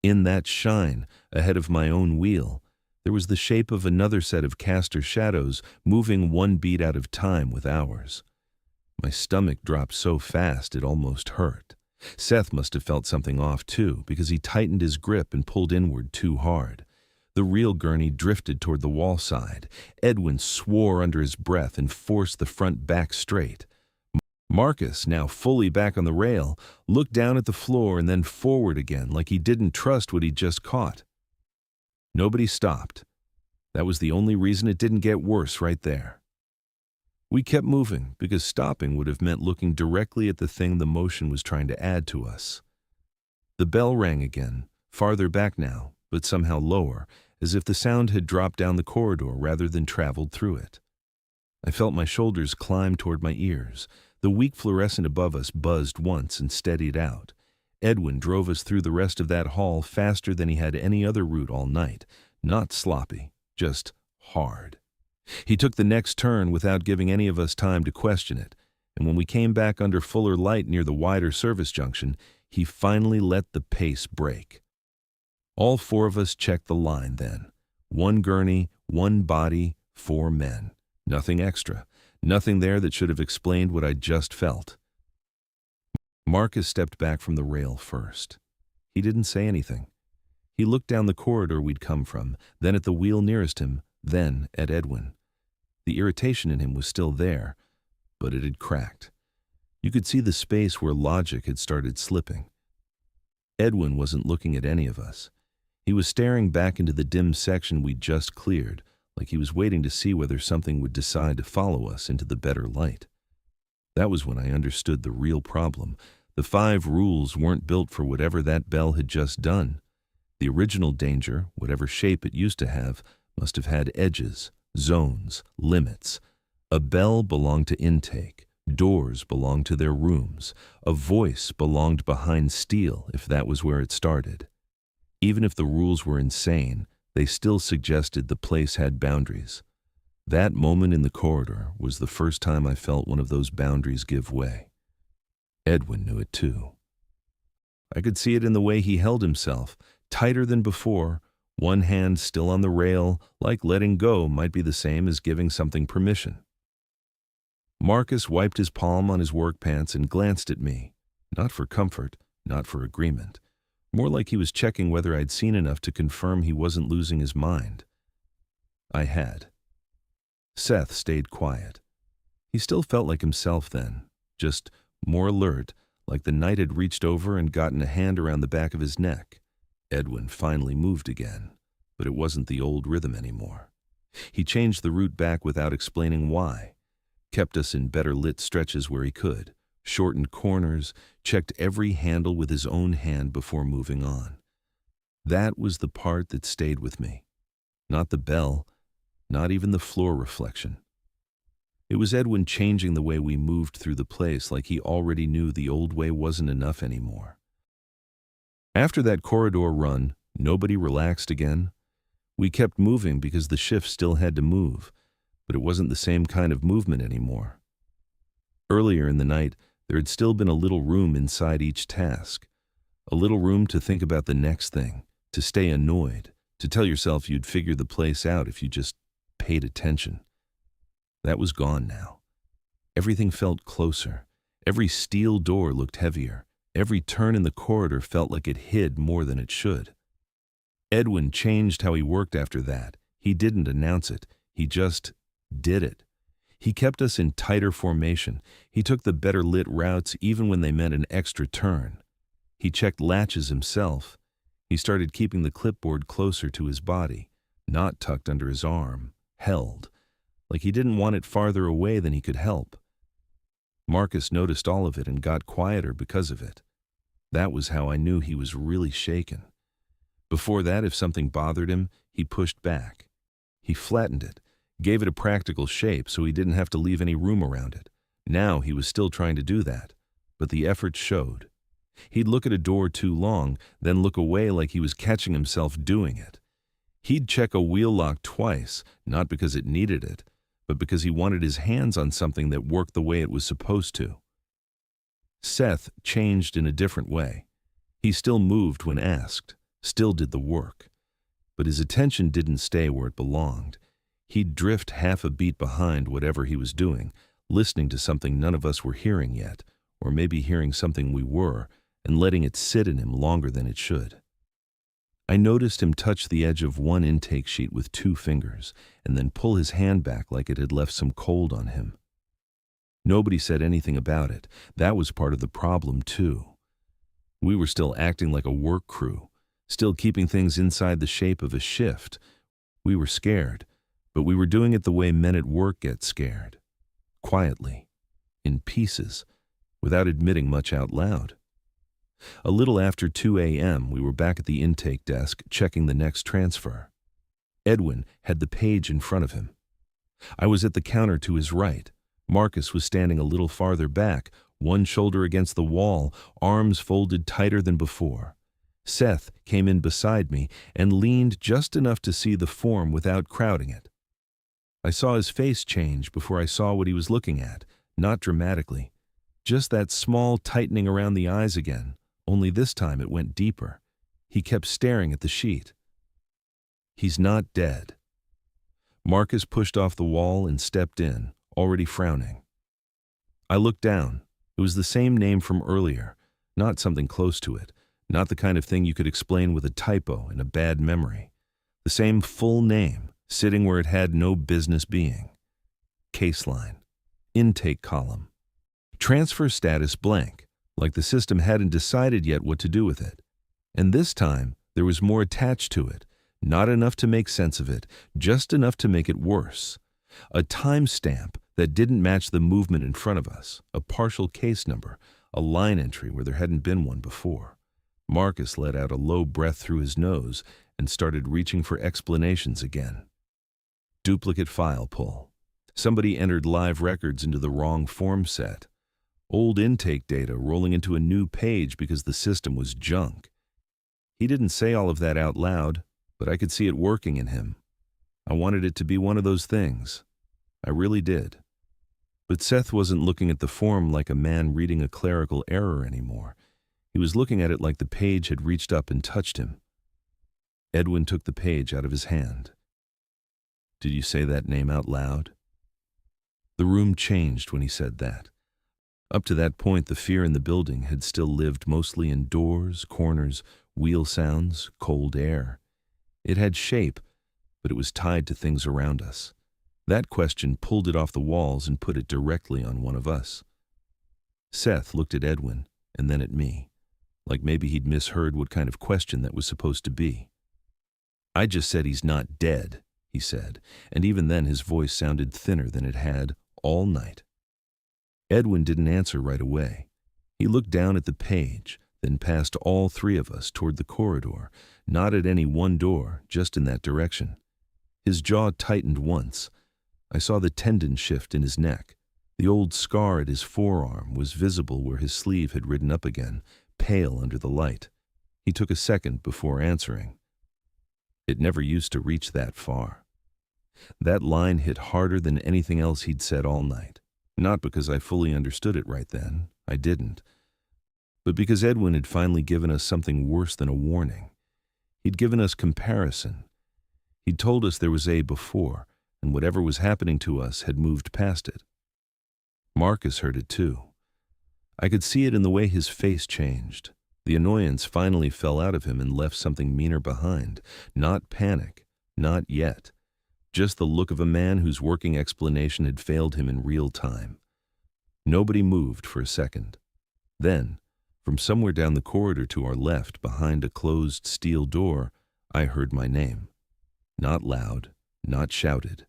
A: In that shine, ahead of my own wheel, there was the shape of another set of caster shadows moving one beat out of time with ours. My stomach dropped so fast it almost hurt. Seth must have felt something off too, because he tightened his grip and pulled inward too hard. The real gurney drifted toward the wall side. Edwin swore under his breath and forced the front back straight. Marcus, now fully back on the rail, looked down at the floor and then forward again like he didn't trust what he'd just caught. Nobody stopped. That was the only reason it didn't get worse right there. We kept moving because stopping would have meant looking directly at the thing the motion was trying to add to us. The bell rang again, farther back now, but somehow lower, as if the sound had dropped down the corridor rather than traveled through it. I felt my shoulders climb toward my ears. The weak fluorescent above us buzzed once and steadied out. Edwin drove us through the rest of that hall faster than he had any other route all night. Not sloppy, just hard. He took the next turn without giving any of us time to question it, and when we came back under fuller light near the wider service junction, he finally let the pace break. All four of us checked the line then. 1 gurney, 1 body, 4 men. Nothing extra. Nothing there that should have explained what I'd just felt. Marcus stepped back from the rail first. He didn't say anything. He looked down the corridor we'd come from, then at the wheel nearest him, then at Edwin. The irritation in him was still there, but it had cracked. You could see the space where logic had started slipping. Edwin wasn't looking at any of us. He was staring back into the dim section we'd just cleared, like he was waiting to see whether something would decide to follow us into the better light. That was when I understood the real problem. The 5 rules weren't built for whatever that bell had just done. The original danger, whatever shape it used to have, must have had edges, zones, limits. A bell belonged to intake. Doors belonged to their rooms. A voice belonged behind steel if that was where it started. Even if the rules were insane, they still suggested the place had boundaries. That moment in the corridor was the first time I felt one of those boundaries give way. Edwin knew it too. I could see it in the way he held himself, tighter than before, one hand still on the rail, like letting go might be the same as giving something permission. Marcus wiped his palm on his work pants and glanced at me, not for comfort, not for agreement. More like he was checking whether I'd seen enough to confirm he wasn't losing his mind. I had. Seth stayed quiet. He still felt like himself then, just more alert, like the night had reached over and gotten a hand around the back of his neck. Edwin finally moved again, but it wasn't the old rhythm anymore. He changed the route back without explaining why, kept us in better lit stretches where he could, shortened corners, checked every handle with his own hand before moving on. That was the part that stayed with me. Not the bell, not even the floor reflection. It was Edwin changing the way we moved through the place like he already knew the old way wasn't enough anymore. After that corridor run, nobody relaxed again. We kept moving because the shift still had to move, but it wasn't the same kind of movement anymore. Earlier in the night, there had still been a little room inside each task, a little room to think about the next thing, to stay annoyed, to tell yourself you'd figure the place out if you just paid attention. That was gone now. Everything felt closer. Every steel door looked heavier. Every turn in the corridor felt like it hid more than it should. Edwin changed how he worked after that. He didn't announce it. He just did it. He kept us in tighter formation. He took the better lit routes even when they meant an extra turn. He checked latches himself. He started keeping the clipboard closer to his body, not tucked under his arm, held, like he didn't want it farther away than he could help. Marcus noticed all of it and got quieter because of it. That was how I knew he was really shaken. Before that, if something bothered him, he pushed back. He flattened it, gave it a practical shape so he didn't have to leave any room around it. Now he was still trying to do that, but the effort showed. He'd look at a door too long, then look away like he was catching himself doing it. He'd check a wheel lock twice, not because it needed it, but because he wanted his hands on something that worked the way it was supposed to. Seth changed in a different way. He still moved when asked, still did the work. But his attention didn't stay where it belonged. He'd drift half a beat behind whatever he was doing, listening to something none of us were hearing yet, or maybe hearing something we were, and letting it sit in him longer than it should. I noticed him touch the edge of one intake sheet with 2 fingers, and then pull his hand back like it had left some cold on him. Nobody said anything about it. That was part of the problem, too. We were still acting like a work crew, still keeping things inside the shape of a shift. We were scared, but we were doing it the way men at work get scared. Quietly, in pieces, without admitting much out loud. A little after 2 a.m., we were back at the intake desk checking the next transfer. Edwin had the page in front of him. I was at the counter to his right. Marcus was standing a little farther back, one shoulder against the wall, arms folded tighter than before. Seth came in beside me and leaned just enough to see the form without crowding it. I saw his face change before I saw what he was looking at, not dramatically. Just that small tightening around the eyes again, only this time it went deeper. He kept staring at the sheet. He's not dead. Marcus pushed off the wall and stepped in, already frowning. I looked down. It was the same name from earlier, not something close to it, not the kind of thing you could explain with a typo and a bad memory. The same full name, sitting where it had no business being. Case line. Intake column. Transfer status blank, like the system hadn't decided yet what to do with it. And this time, there was more attached to it, not enough to make sense of it, just enough to make it worse. A timestamp that didn't match the movement in front of us, a partial case number, a line entry where there hadn't been one before. Marcus let out a low breath through his nose and started reaching for explanations again. Duplicate file pull. Somebody entered live records into the wrong form set. Old intake data rolling into a new page because the system was junk. He didn't say all of that out loud, but I could see it working in him. I wanted it to be one of those things. I really did. But Seth wasn't looking at the form like a man reading a clerical error anymore. He was looking at it like the page had reached up and touched him. Edwin took the page out of his hand. "Did you say that name out loud?" The room changed when he said that. Up to that point, the fear in the building had still lived mostly in doors, corners, wheel sounds, cold air. It had shape, but it was tied to things around us. That question pulled it off the walls and put it directly on one of us. Seth looked at Edwin and then at me, like maybe he'd misheard what kind of question that was supposed to be. "I just said he's not dead," he said, and even then his voice sounded thinner than it had all night. Edwin didn't answer right away. He looked down at the page, then past all 3 of us toward the corridor, not at any one door, just in that direction. His jaw tightened once. I saw the tendon shift in his neck. The old scar at his forearm was visible where his sleeve had ridden up again, pale under the light. He took a second before answering. It never used to reach that far. That line hit harder than anything else he'd said all night. Not because I fully understood it right then, I didn't, but because Edwin had finally given us something worse than a warning. He'd given us comparison. He'd told us there was a before, and whatever was happening to us had moved past it. Marcus heard it too. I could see it in the way his face changed. The annoyance finally fell out of him and left something meaner behind. Not panic, not yet. Just the look of a man whose working explanation had failed him in real time. Nobody moved for a second. Then, from somewhere down the corridor to our left, behind a closed steel door, I heard my name. Not loud, not shouted,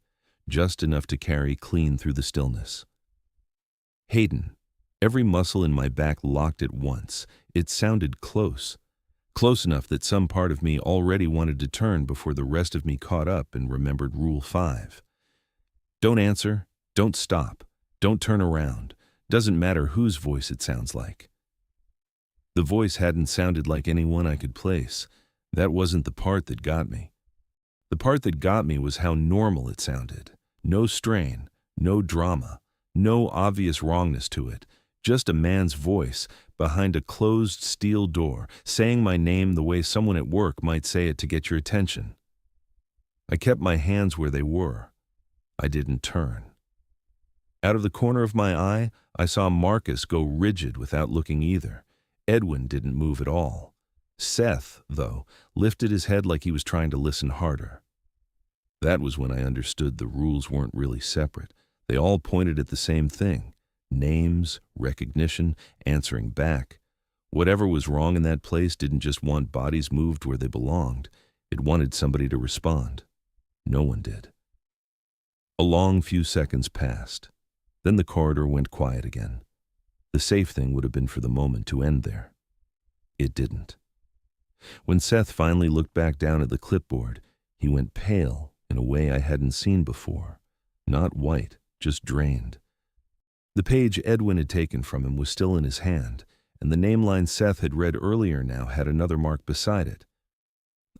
A: just enough to carry clean through the stillness. Hayden. Every muscle in my back locked at once. It sounded close. Close enough that some part of me already wanted to turn before the rest of me caught up and remembered Rule 5. Don't answer, don't stop, don't turn around. Doesn't matter whose voice it sounds like. The voice hadn't sounded like anyone I could place. That wasn't the part that got me. The part that got me was how normal it sounded. No strain, no drama, no obvious wrongness to it. Just a man's voice behind a closed steel door, saying my name the way someone at work might say it to get your attention. I kept my hands where they were. I didn't turn. Out of the corner of my eye, I saw Marcus go rigid without looking either. Edwin didn't move at all. Seth, though, lifted his head like he was trying to listen harder. That was when I understood the rules weren't really separate. They all pointed at the same thing. Names, recognition, answering back. Whatever was wrong in that place didn't just want bodies moved where they belonged. It wanted somebody to respond. No one did. A long few seconds passed. Then the corridor went quiet again. The safe thing would have been for the moment to end there. It didn't. When Seth finally looked back down at the clipboard, he went pale in a way I hadn't seen before. Not white, just drained. The page Edwin had taken from him was still in his hand, and the name line Seth had read earlier now had another mark beside it.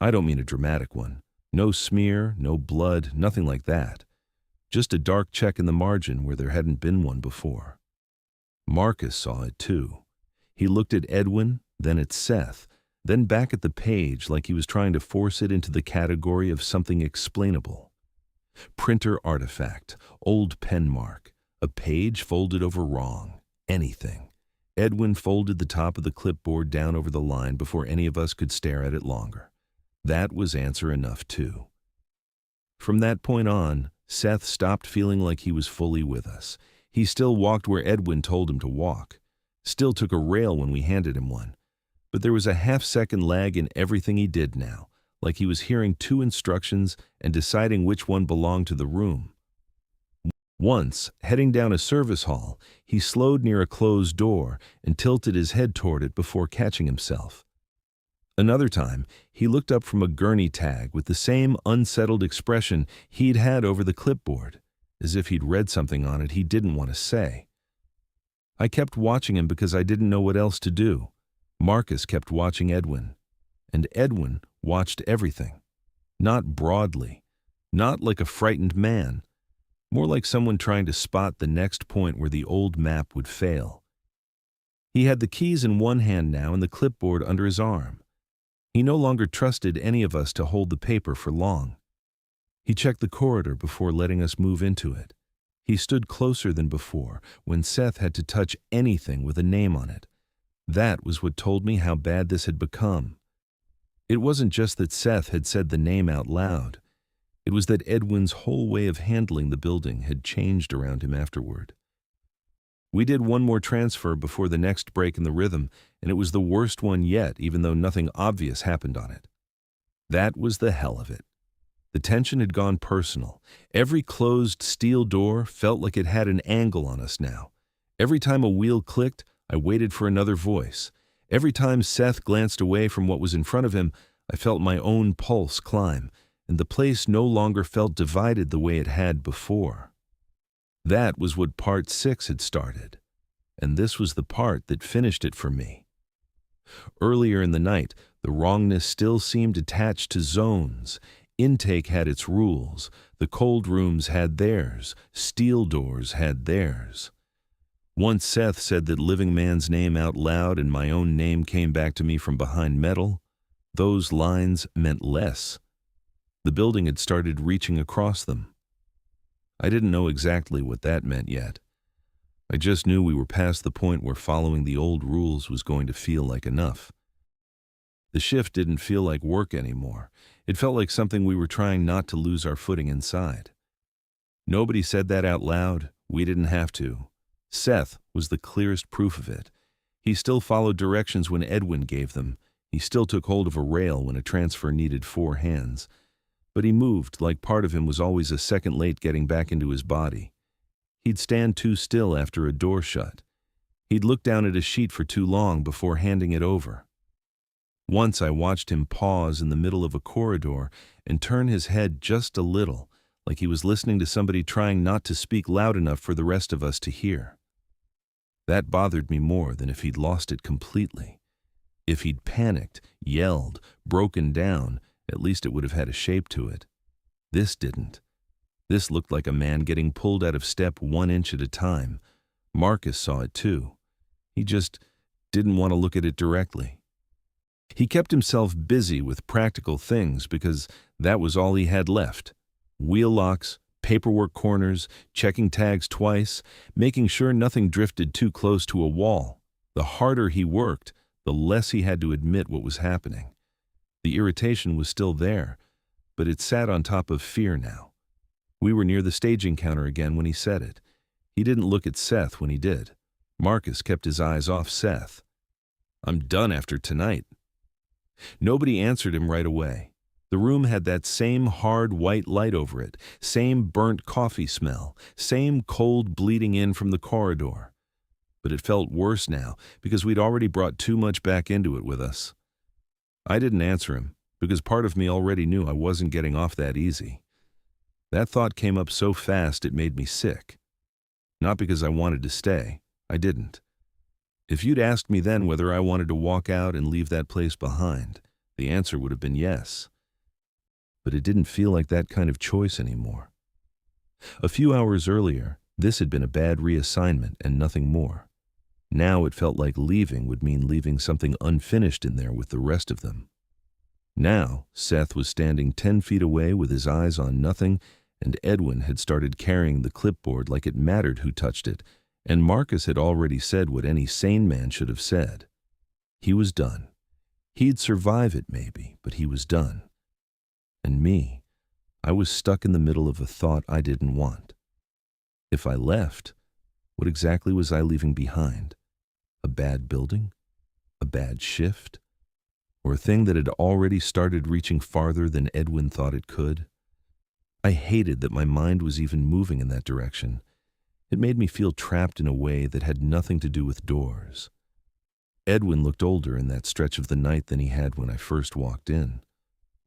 A: I don't mean a dramatic one. No smear, no blood, nothing like that. Just a dark check in the margin where there hadn't been one before. Marcus saw it too. He looked at Edwin, then at Seth, then back at the page like he was trying to force it into the category of something explainable. Printer artifact, old pen mark. A page folded over wrong. Anything. Edwin folded the top of the clipboard down over the line before any of us could stare at it longer. That was answer enough, too. From that point on, Seth stopped feeling like he was fully with us. He still walked where Edwin told him to walk. Still took a rail when we handed him one. But there was a half-second lag in everything he did now, like he was hearing two instructions and deciding which one belonged to the room. Once, heading down a service hall, he slowed near a closed door and tilted his head toward it before catching himself. Another time, he looked up from a gurney tag with the same unsettled expression he'd had over the clipboard, as if he'd read something on it he didn't want to say. I kept watching him because I didn't know what else to do. Marcus kept watching Edwin, and Edwin watched everything. Not broadly, not like a frightened man, more like someone trying to spot the next point where the old map would fail. He had the keys in one hand now and the clipboard under his arm. He no longer trusted any of us to hold the paper for long. He checked the corridor before letting us move into it. He stood closer than before when Seth had to touch anything with a name on it. That was what told me how bad this had become. It wasn't just that Seth had said the name out loud. It was that Edwin's whole way of handling the building had changed around him afterward. We did one more transfer before the next break in the rhythm, and it was the worst one yet, even though nothing obvious happened on it. That was the hell of it. The tension had gone personal. Every closed steel door felt like it had an angle on us now. Every time a wheel clicked, I waited for another voice. Every time Seth glanced away from what was in front of him, I felt my own pulse climb, and the place no longer felt divided the way it had before. That was what Part 6 had started, and this was the part that finished it for me. Earlier in the night, the wrongness still seemed attached to zones. Intake had its rules, the cold rooms had theirs, steel doors had theirs. Once Seth said that living man's name out loud and my own name came back to me from behind metal, those lines meant less. The building had started reaching across them. I didn't know exactly what that meant yet. I just knew we were past the point where following the old rules was going to feel like enough. The shift didn't feel like work anymore. It felt like something we were trying not to lose our footing inside. Nobody said that out loud. We didn't have to. Seth was the clearest proof of it. He still followed directions when Edwin gave them. He still took hold of a rail when a transfer needed 4 hands. But he moved like part of him was always a second late getting back into his body. He'd stand too still after a door shut. He'd look down at a sheet for too long before handing it over. Once I watched him pause in the middle of a corridor and turn his head just a little, like he was listening to somebody trying not to speak loud enough for the rest of us to hear. That bothered me more than if he'd lost it completely. If he'd panicked, yelled, broken down, at least it would have had a shape to it. This didn't. This looked like a man getting pulled out of step 1 inch at a time. Marcus saw it too. He just didn't want to look at it directly. He kept himself busy with practical things because that was all he had left. Wheel locks, paperwork corners, checking tags twice, making sure nothing drifted too close to a wall. The harder he worked, the less he had to admit what was happening. The irritation was still there, but it sat on top of fear now. We were near the staging counter again when he said it. He didn't look at Seth when he did. Marcus kept his eyes off Seth. "I'm done after tonight." Nobody answered him right away. The room had that same hard white light over it, same burnt coffee smell, same cold bleeding in from the corridor. But it felt worse now because we'd already brought too much back into it with us. I didn't answer him because part of me already knew I wasn't getting off that easy. That thought came up so fast it made me sick. Not because I wanted to stay. I didn't. If you'd asked me then whether I wanted to walk out and leave that place behind, the answer would have been yes. But it didn't feel like that kind of choice anymore. A few hours earlier, this had been a bad reassignment and nothing more. Now it felt like leaving would mean leaving something unfinished in there with the rest of them. Now, Seth was standing 10 feet away with his eyes on nothing, and Edwin had started carrying the clipboard like it mattered who touched it, and Marcus had already said what any sane man should have said. He was done. He'd survive it maybe, but he was done. And me, I was stuck in the middle of a thought I didn't want. If I left, what exactly was I leaving behind? A bad building? A bad shift? Or a thing that had already started reaching farther than Edwin thought it could? I hated that my mind was even moving in that direction. It made me feel trapped in a way that had nothing to do with doors. Edwin looked older in that stretch of the night than he had when I first walked in.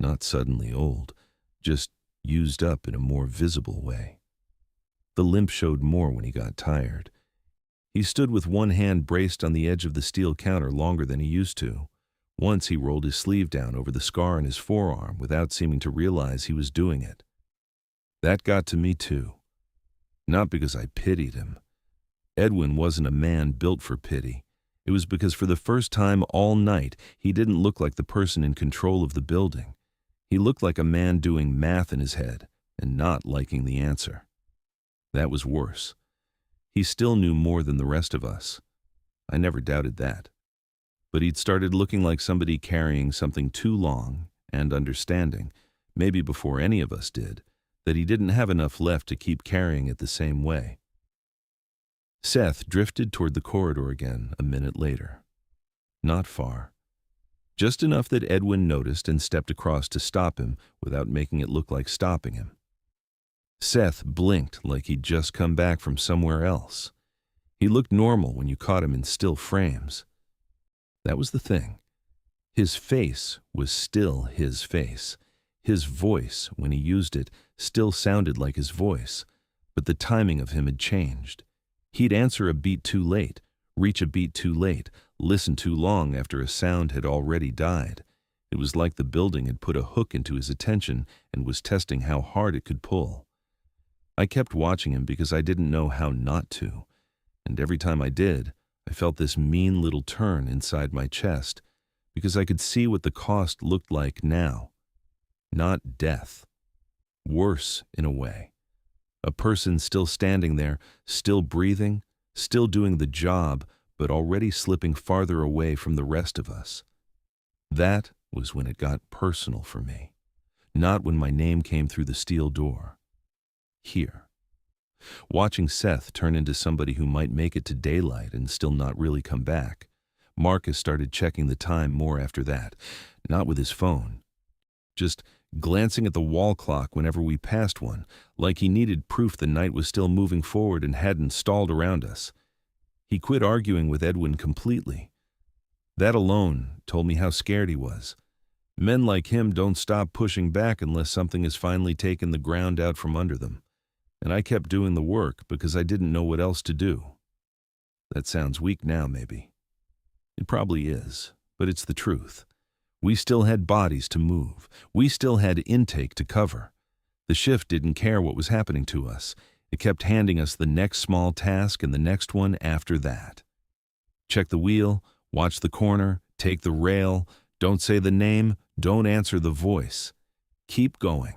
A: Not suddenly old, just used up in a more visible way. The limp showed more when he got tired. He stood with one hand braced on the edge of the steel counter longer than he used to. Once he rolled his sleeve down over the scar on his forearm without seeming to realize he was doing it. That got to me too. Not because I pitied him. Edwin wasn't a man built for pity. It was because for the first time all night, he didn't look like the person in control of the building. He looked like a man doing math in his head and not liking the answer. That was worse. He still knew more than the rest of us. I never doubted that. But he'd started looking like somebody carrying something too long and understanding, maybe before any of us did, that he didn't have enough left to keep carrying it the same way. Seth drifted toward the corridor again a minute later. Not far. Just enough that Edwin noticed and stepped across to stop him without making it look like stopping him. Seth blinked like he'd just come back from somewhere else. He looked normal when you caught him in still frames. That was the thing. His face was still his face. His voice, when he used it, still sounded like his voice, but the timing of him had changed. He'd answer a beat too late, reach a beat too late, listen too long after a sound had already died. It was like the building had put a hook into his attention and was testing how hard it could pull. I kept watching him because I didn't know how not to, and every time I did, I felt this mean little turn inside my chest because I could see what the cost looked like now. Not death. Worse, in a way. A person still standing there, still breathing, still doing the job, but already slipping farther away from the rest of us. That was when it got personal for me, not when my name came through the steel door. Here. Watching Seth turn into somebody who might make it to daylight and still not really come back, Marcus started checking the time more after that, not with his phone. Just glancing at the wall clock whenever we passed one, like he needed proof the night was still moving forward and hadn't stalled around us. He quit arguing with Edwin completely. That alone told me how scared he was. Men like him don't stop pushing back unless something has finally taken the ground out from under them. And I kept doing the work because I didn't know what else to do. That sounds weak now, maybe. It probably is, but it's the truth. We still had bodies to move. We still had intake to cover. The shift didn't care what was happening to us. It kept handing us the next small task and the next one after that. Check the wheel, watch the corner, take the rail, don't say the name, don't answer the voice. Keep going.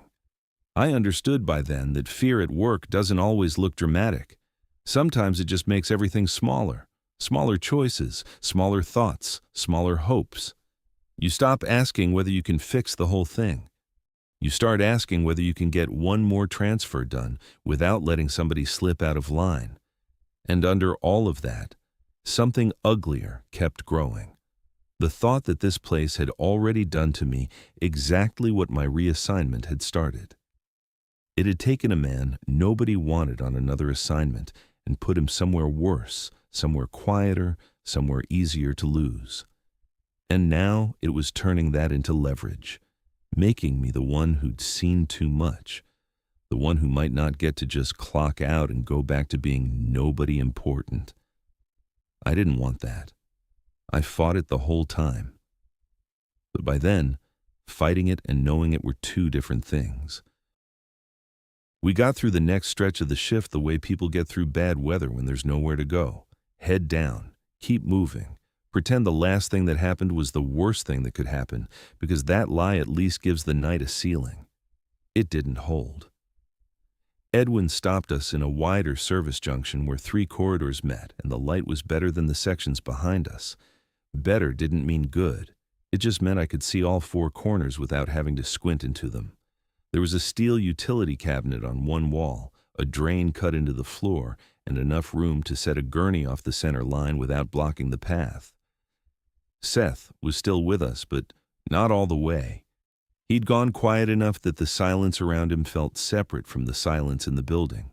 A: I understood by then that fear at work doesn't always look dramatic. Sometimes it just makes everything smaller. Smaller choices, smaller thoughts, smaller hopes. You stop asking whether you can fix the whole thing. You start asking whether you can get one more transfer done without letting somebody slip out of line. And under all of that, something uglier kept growing. The thought that this place had already done to me exactly what my reassignment had started. It had taken a man nobody wanted on another assignment and put him somewhere worse, somewhere quieter, somewhere easier to lose. And now it was turning that into leverage, making me the one who'd seen too much, the one who might not get to just clock out and go back to being nobody important. I didn't want that. I fought it the whole time. But by then, fighting it and knowing it were two different things. We got through the next stretch of the shift the way people get through bad weather when there's nowhere to go. Head down, keep moving. Pretend the last thing that happened was the worst thing that could happen, because that lie at least gives the night a ceiling. It didn't hold. Edwin stopped us in a wider service junction where 3 corridors met, and the light was better than the sections behind us. Better didn't mean good. It just meant I could see all 4 corners without having to squint into them. There was a steel utility cabinet on one wall, a drain cut into the floor, and enough room to set a gurney off the center line without blocking the path. Seth was still with us, but not all the way. He'd gone quiet enough that the silence around him felt separate from the silence in the building.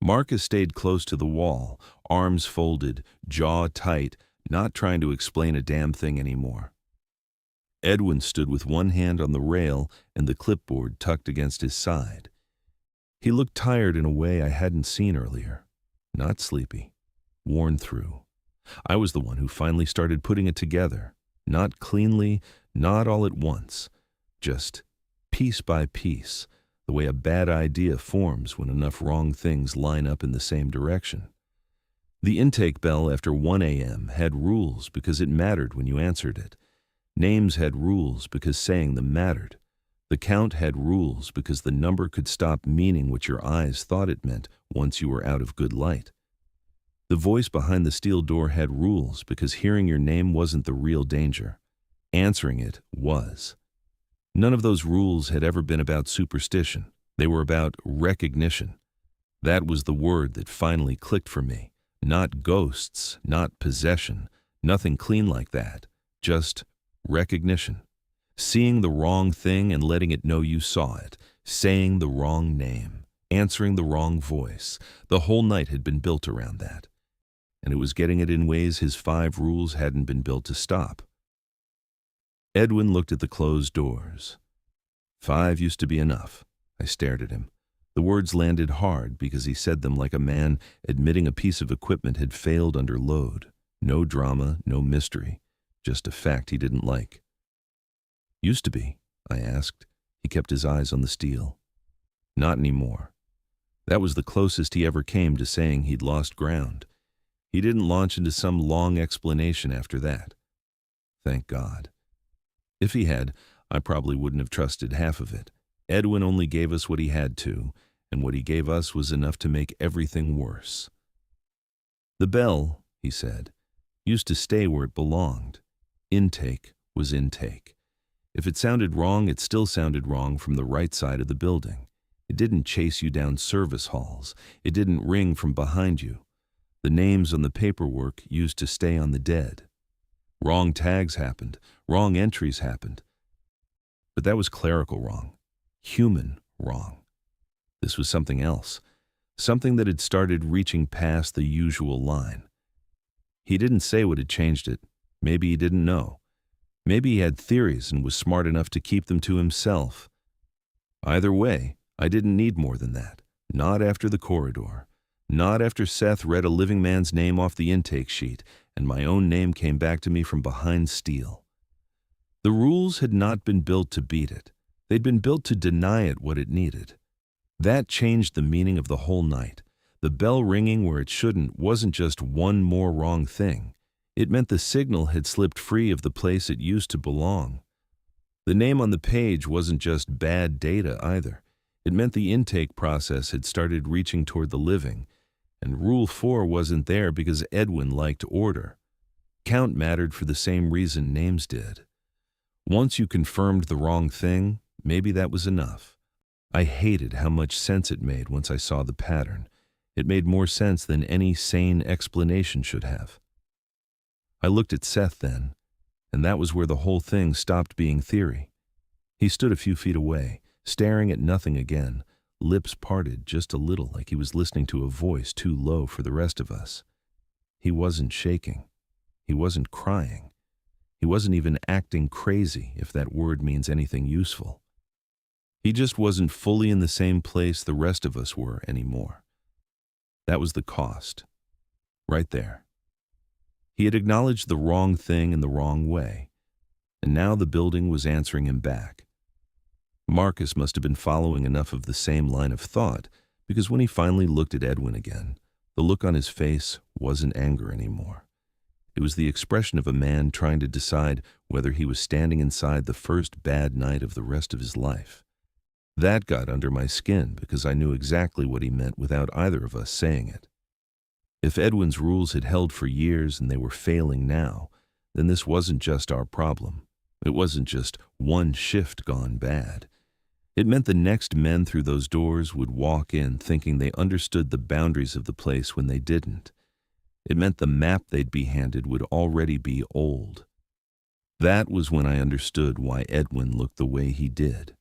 A: Marcus stayed close to the wall, arms folded, jaw tight, not trying to explain a damn thing anymore. Edwin stood with one hand on the rail and the clipboard tucked against his side. He looked tired in a way I hadn't seen earlier. Not sleepy. Worn through. I was the one who finally started putting it together. Not cleanly, not all at once. Just piece by piece, the way a bad idea forms when enough wrong things line up in the same direction. The intake bell after 1 a.m. had rules because it mattered when you answered it. Names had rules because saying them mattered. The count had rules because the number could stop meaning what your eyes thought it meant once you were out of good light. The voice behind the steel door had rules because hearing your name wasn't the real danger. Answering it was. None of those rules had ever been about superstition. They were about recognition. That was the word that finally clicked for me. Not ghosts, not possession, nothing clean like that. Just recognition. Seeing the wrong thing and letting it know you saw it. Saying the wrong name. Answering the wrong voice. The whole night had been built around that. And it was getting it in ways his 5 rules hadn't been built to stop. Edwin looked at the closed doors. 5 used to be enough. I stared at him. The words landed hard because he said them like a man admitting a piece of equipment had failed under load. No drama, no mystery. Just a fact he didn't like. Used to be, I asked. He kept his eyes on the steel. Not anymore. That was the closest he ever came to saying he'd lost ground. He didn't launch into some long explanation after that. Thank God. If he had, I probably wouldn't have trusted half of it. Edwin only gave us what he had to, and what he gave us was enough to make everything worse. The bell, he said, used to stay where it belonged. Intake was intake. If it sounded wrong, it still sounded wrong from the right side of the building. It didn't chase you down service halls. It didn't ring from behind you. The names on the paperwork used to stay on the dead. Wrong tags happened. Wrong entries happened. But that was clerical wrong. Human wrong. This was something else. Something that had started reaching past the usual line. He didn't say what had changed it. Maybe he didn't know. Maybe he had theories and was smart enough to keep them to himself. Either way, I didn't need more than that. Not after the corridor. Not after Seth read a living man's name off the intake sheet and my own name came back to me from behind steel. The rules had not been built to beat it. They'd been built to deny it what it needed. That changed the meaning of the whole night. The bell ringing where it shouldn't wasn't just one more wrong thing. It meant the signal had slipped free of the place it used to belong. The name on the page wasn't just bad data either. It meant the intake process had started reaching toward the living, and Rule 4 wasn't there because Edwin liked order. Count mattered for the same reason names did. Once you confirmed the wrong thing, maybe that was enough. I hated how much sense it made once I saw the pattern. It made more sense than any sane explanation should have. I looked at Seth then, and that was where the whole thing stopped being theory. He stood a few feet away, staring at nothing again, lips parted just a little like he was listening to a voice too low for the rest of us. He wasn't shaking. He wasn't crying. He wasn't even acting crazy, if that word means anything useful. He just wasn't fully in the same place the rest of us were anymore. That was the cost. Right there. He had acknowledged the wrong thing in the wrong way, and now the building was answering him back. Marcus must have been following enough of the same line of thought, because when he finally looked at Edwin again, the look on his face wasn't anger anymore. It was the expression of a man trying to decide whether he was standing inside the first bad night of the rest of his life. That got under my skin because I knew exactly what he meant without either of us saying it. If Edwin's rules had held for years and they were failing now, then this wasn't just our problem. It wasn't just one shift gone bad. It meant the next men through those doors would walk in thinking they understood the boundaries of the place when they didn't. It meant the map they'd be handed would already be old. That was when I understood why Edwin looked the way he did.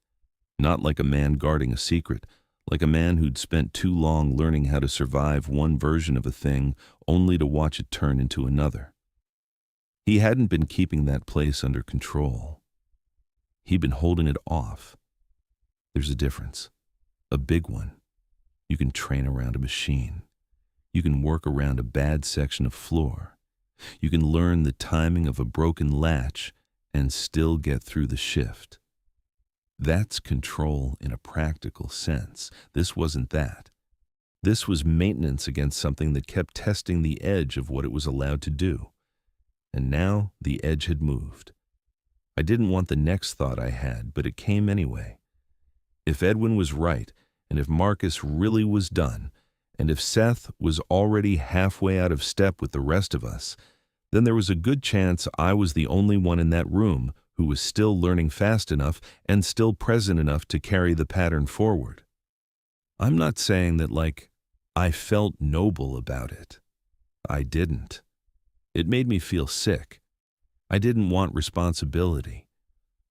A: Not like a man guarding a secret, like a man who'd spent too long learning how to survive one version of a thing only to watch it turn into another. He hadn't been keeping that place under control. He'd been holding it off. There's a difference. A big one. You can train around a machine. You can work around a bad section of floor. You can learn the timing of a broken latch and still get through the shift. That's control in a practical sense. This wasn't that. This was maintenance against something that kept testing the edge of what it was allowed to do. And now the edge had moved. I didn't want the next thought I had, but it came anyway. If Edwin was right, and if Marcus really was done, and if Seth was already halfway out of step with the rest of us, then there was a good chance I was the only one in that room who was still learning fast enough and still present enough to carry the pattern forward. I'm not saying that, I felt noble about it. I didn't. It made me feel sick. I didn't want responsibility.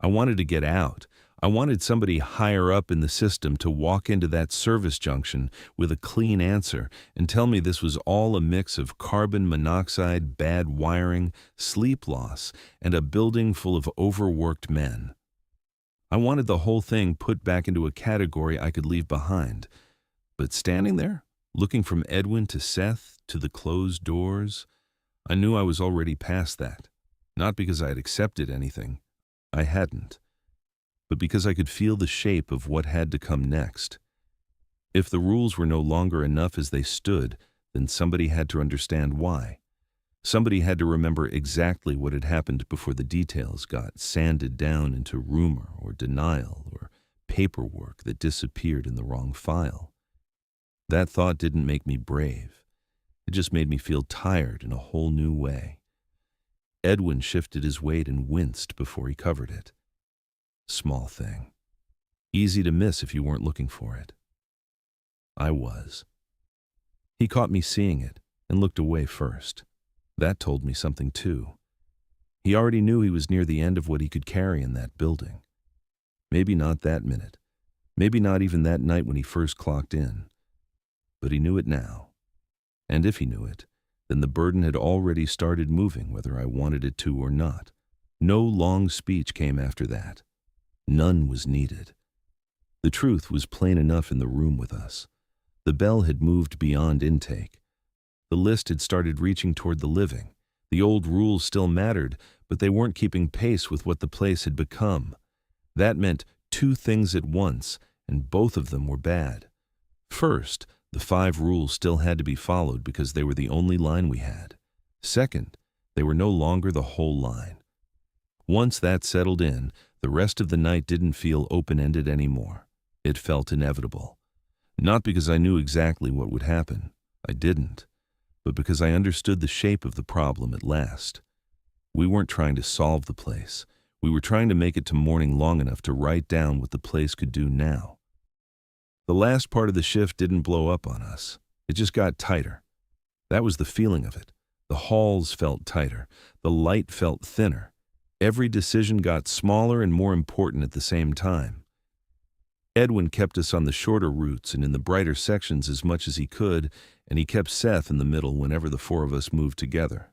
A: I wanted to get out. I wanted somebody higher up in the system to walk into that service junction with a clean answer and tell me this was all a mix of carbon monoxide, bad wiring, sleep loss, and a building full of overworked men. I wanted the whole thing put back into a category I could leave behind. But standing there, looking from Edwin to Seth to the closed doors, I knew I was already past that. Not because I had accepted anything. I hadn't. But because I could feel the shape of what had to come next. If the rules were no longer enough as they stood, then somebody had to understand why. Somebody had to remember exactly what had happened before the details got sanded down into rumor or denial or paperwork that disappeared in the wrong file. That thought didn't make me brave. It just made me feel tired in a whole new way. Edwin shifted his weight and winced before he covered it. Small thing. Easy to miss if you weren't looking for it. I was. He caught me seeing it and looked away first. That told me something too. He already knew he was near the end of what he could carry in that building. Maybe not that minute. Maybe not even that night when he first clocked in. But he knew it now. And if he knew it, then the burden had already started moving whether I wanted it to or not. No long speech came after that. None was needed. The truth was plain enough in the room with us. The bell had moved beyond intake. The list had started reaching toward the living. The old rules still mattered, but they weren't keeping pace with what the place had become. That meant two things at once, and both of them were bad. First, the 5 rules still had to be followed because they were the only line we had. Second, They were no longer the whole line. Once that settled in, the rest of the night didn't feel open-ended anymore. It felt inevitable. Not because I knew exactly what would happen. I didn't. But because I understood the shape of the problem at last. We weren't trying to solve the place. We were trying to make it to morning long enough to write down what the place could do now. The last part of the shift didn't blow up on us. It just got tighter. That was the feeling of it. The halls felt tighter. The light felt thinner. Every decision got smaller and more important at the same time. Edwin kept us on the shorter routes and in the brighter sections as much as he could, and he kept Seth in the middle whenever the four of us moved together.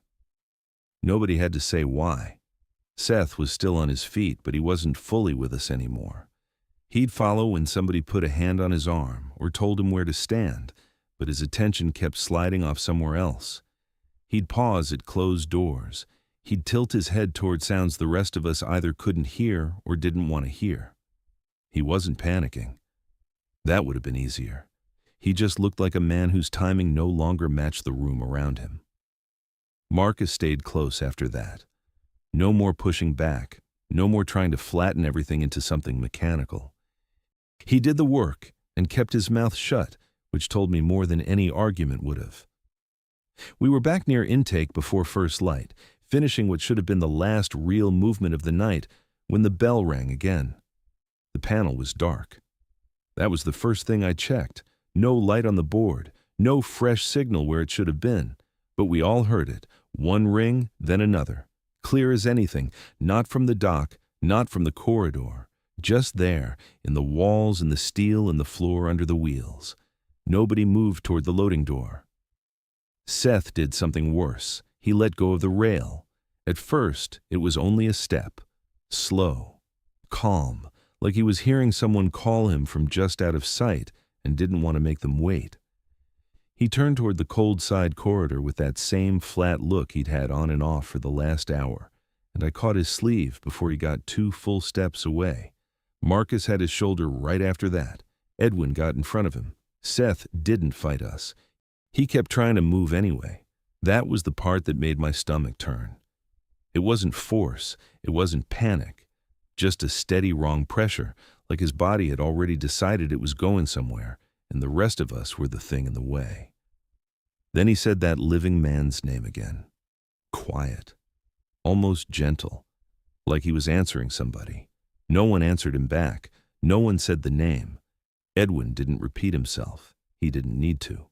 A: Nobody had to say why. Seth was still on his feet, but he wasn't fully with us anymore. He'd follow when somebody put a hand on his arm or told him where to stand, but his attention kept sliding off somewhere else. He'd pause at closed doors. He'd tilt his head toward sounds the rest of us either couldn't hear or didn't want to hear. He wasn't panicking. That would have been easier. He just looked like a man whose timing no longer matched the room around him. Marcus stayed close after that. No more pushing back. No more trying to flatten everything into something mechanical. He did the work and kept his mouth shut, which told me more than any argument would have. We were back near intake before first light, finishing what should have been the last real movement of the night, when the bell rang again. The panel was dark. That was the first thing I checked. No light on the board, no fresh signal where it should have been. But we all heard it, one ring, then another. Clear as anything, not from the dock, not from the corridor. Just there, in the walls and the steel and the floor under the wheels. Nobody moved toward the loading door. Seth did something worse. He let go of the rail. At first, it was only a step. Slow, calm, like he was hearing someone call him from just out of sight and didn't want to make them wait. He turned toward the cold side corridor with that same flat look he'd had on and off for the last hour, and I caught his sleeve before he got 2 full steps away. Marcus had his shoulder right after that. Edwin got in front of him. Seth didn't fight us. He kept trying to move anyway. That was the part that made my stomach turn. It wasn't force, it wasn't panic, just a steady wrong pressure, like his body had already decided it was going somewhere, and the rest of us were the thing in the way. Then he said that living man's name again. Quiet, almost gentle, like he was answering somebody. No one answered him back. No one said the name. Edwin didn't repeat himself. He didn't need to.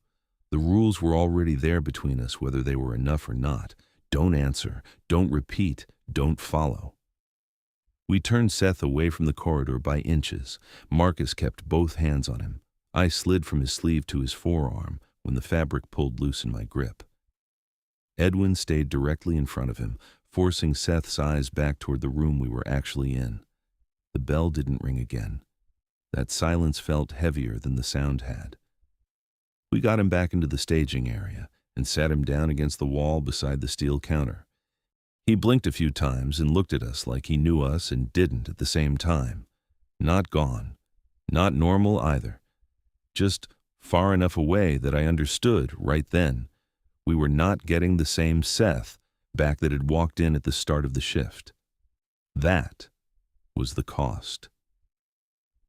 A: The rules were already there between us, whether they were enough or not. Don't answer, don't repeat, don't follow. We turned Seth away from the corridor by inches. Marcus kept both hands on him. I slid from his sleeve to his forearm when the fabric pulled loose in my grip. Edwin stayed directly in front of him, forcing Seth's eyes back toward the room we were actually in. The bell didn't ring again. That silence felt heavier than the sound had. We got him back into the staging area and sat him down against the wall beside the steel counter. He blinked a few times and looked at us like he knew us and didn't at the same time. Not gone. Not normal either. Just far enough away that I understood right then. We were not getting the same Seth back that had walked in at the start of the shift. That was the cost.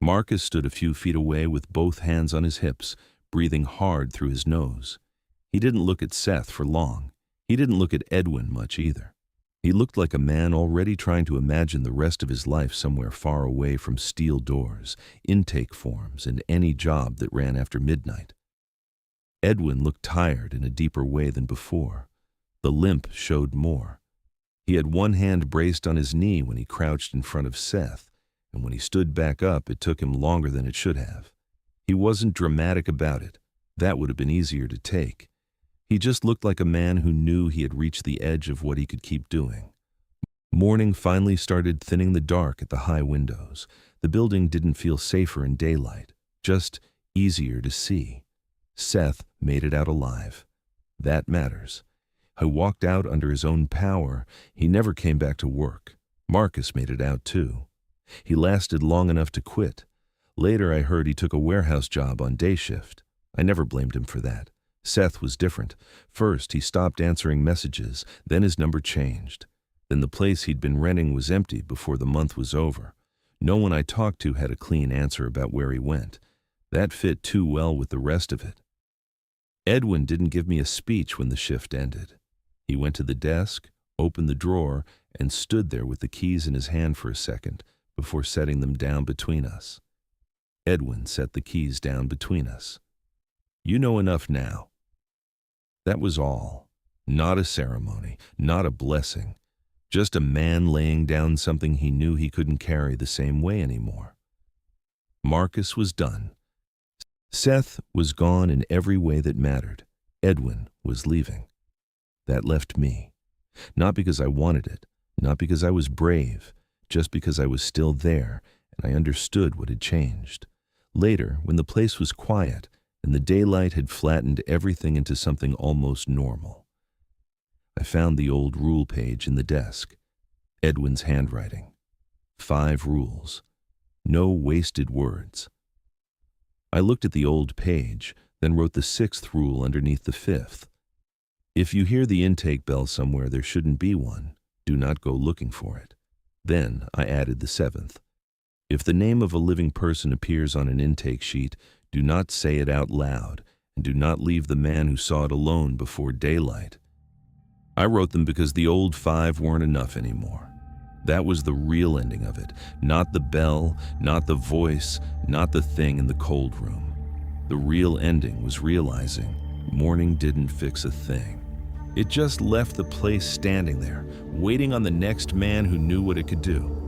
A: Marcus stood a few feet away with both hands on his hips, breathing hard through his nose. He didn't look at Seth for long. He didn't look at Edwin much either. He looked like a man already trying to imagine the rest of his life somewhere far away from steel doors, intake forms, and any job that ran after midnight. Edwin looked tired in a deeper way than before. The limp showed more. He had one hand braced on his knee when he crouched in front of Seth, and when he stood back up, it took him longer than it should have. He wasn't dramatic about it. That would have been easier to take. He just looked like a man who knew he had reached the edge of what he could keep doing. Morning finally started thinning the dark at the high windows. The building didn't feel safer in daylight, just easier to see. Seth made it out alive. That matters. He walked out under his own power. He never came back to work. Marcus made it out too. He lasted long enough to quit. Later I heard he took a warehouse job on day shift. I never blamed him for that. Seth was different. First, he stopped answering messages, then his number changed. Then the place he'd been renting was empty before the month was over. No one I talked to had a clean answer about where he went. That fit too well with the rest of it. Edwin didn't give me a speech when the shift ended. He went to the desk, opened the drawer, and stood there with the keys in his hand for a second before setting them down between us. Edwin set the keys down between us. "You know enough now." That was all. Not a ceremony, not a blessing. Just a man laying down something he knew he couldn't carry the same way anymore. Marcus was done. Seth was gone in every way that mattered. Edwin was leaving. That left me. Not because I wanted it, not because I was brave, just because I was still there and I understood what had changed. Later, when the place was quiet and the daylight had flattened everything into something almost normal, I found the old rule page in the desk. Edwin's handwriting. 5 rules. No wasted words. I looked at the old page, then wrote the 6th rule underneath the 5th. If you hear the intake bell somewhere there shouldn't be one, do not go looking for it. Then I added the 7th. If the name of a living person appears on an intake sheet, do not say it out loud, and do not leave the man who saw it alone before daylight. I wrote them because the old 5 weren't enough anymore. That was the real ending of it, not the bell, not the voice, not the thing in the cold room. The real ending was realizing morning didn't fix a thing. It just left the place standing there, waiting on the next man who knew what it could do.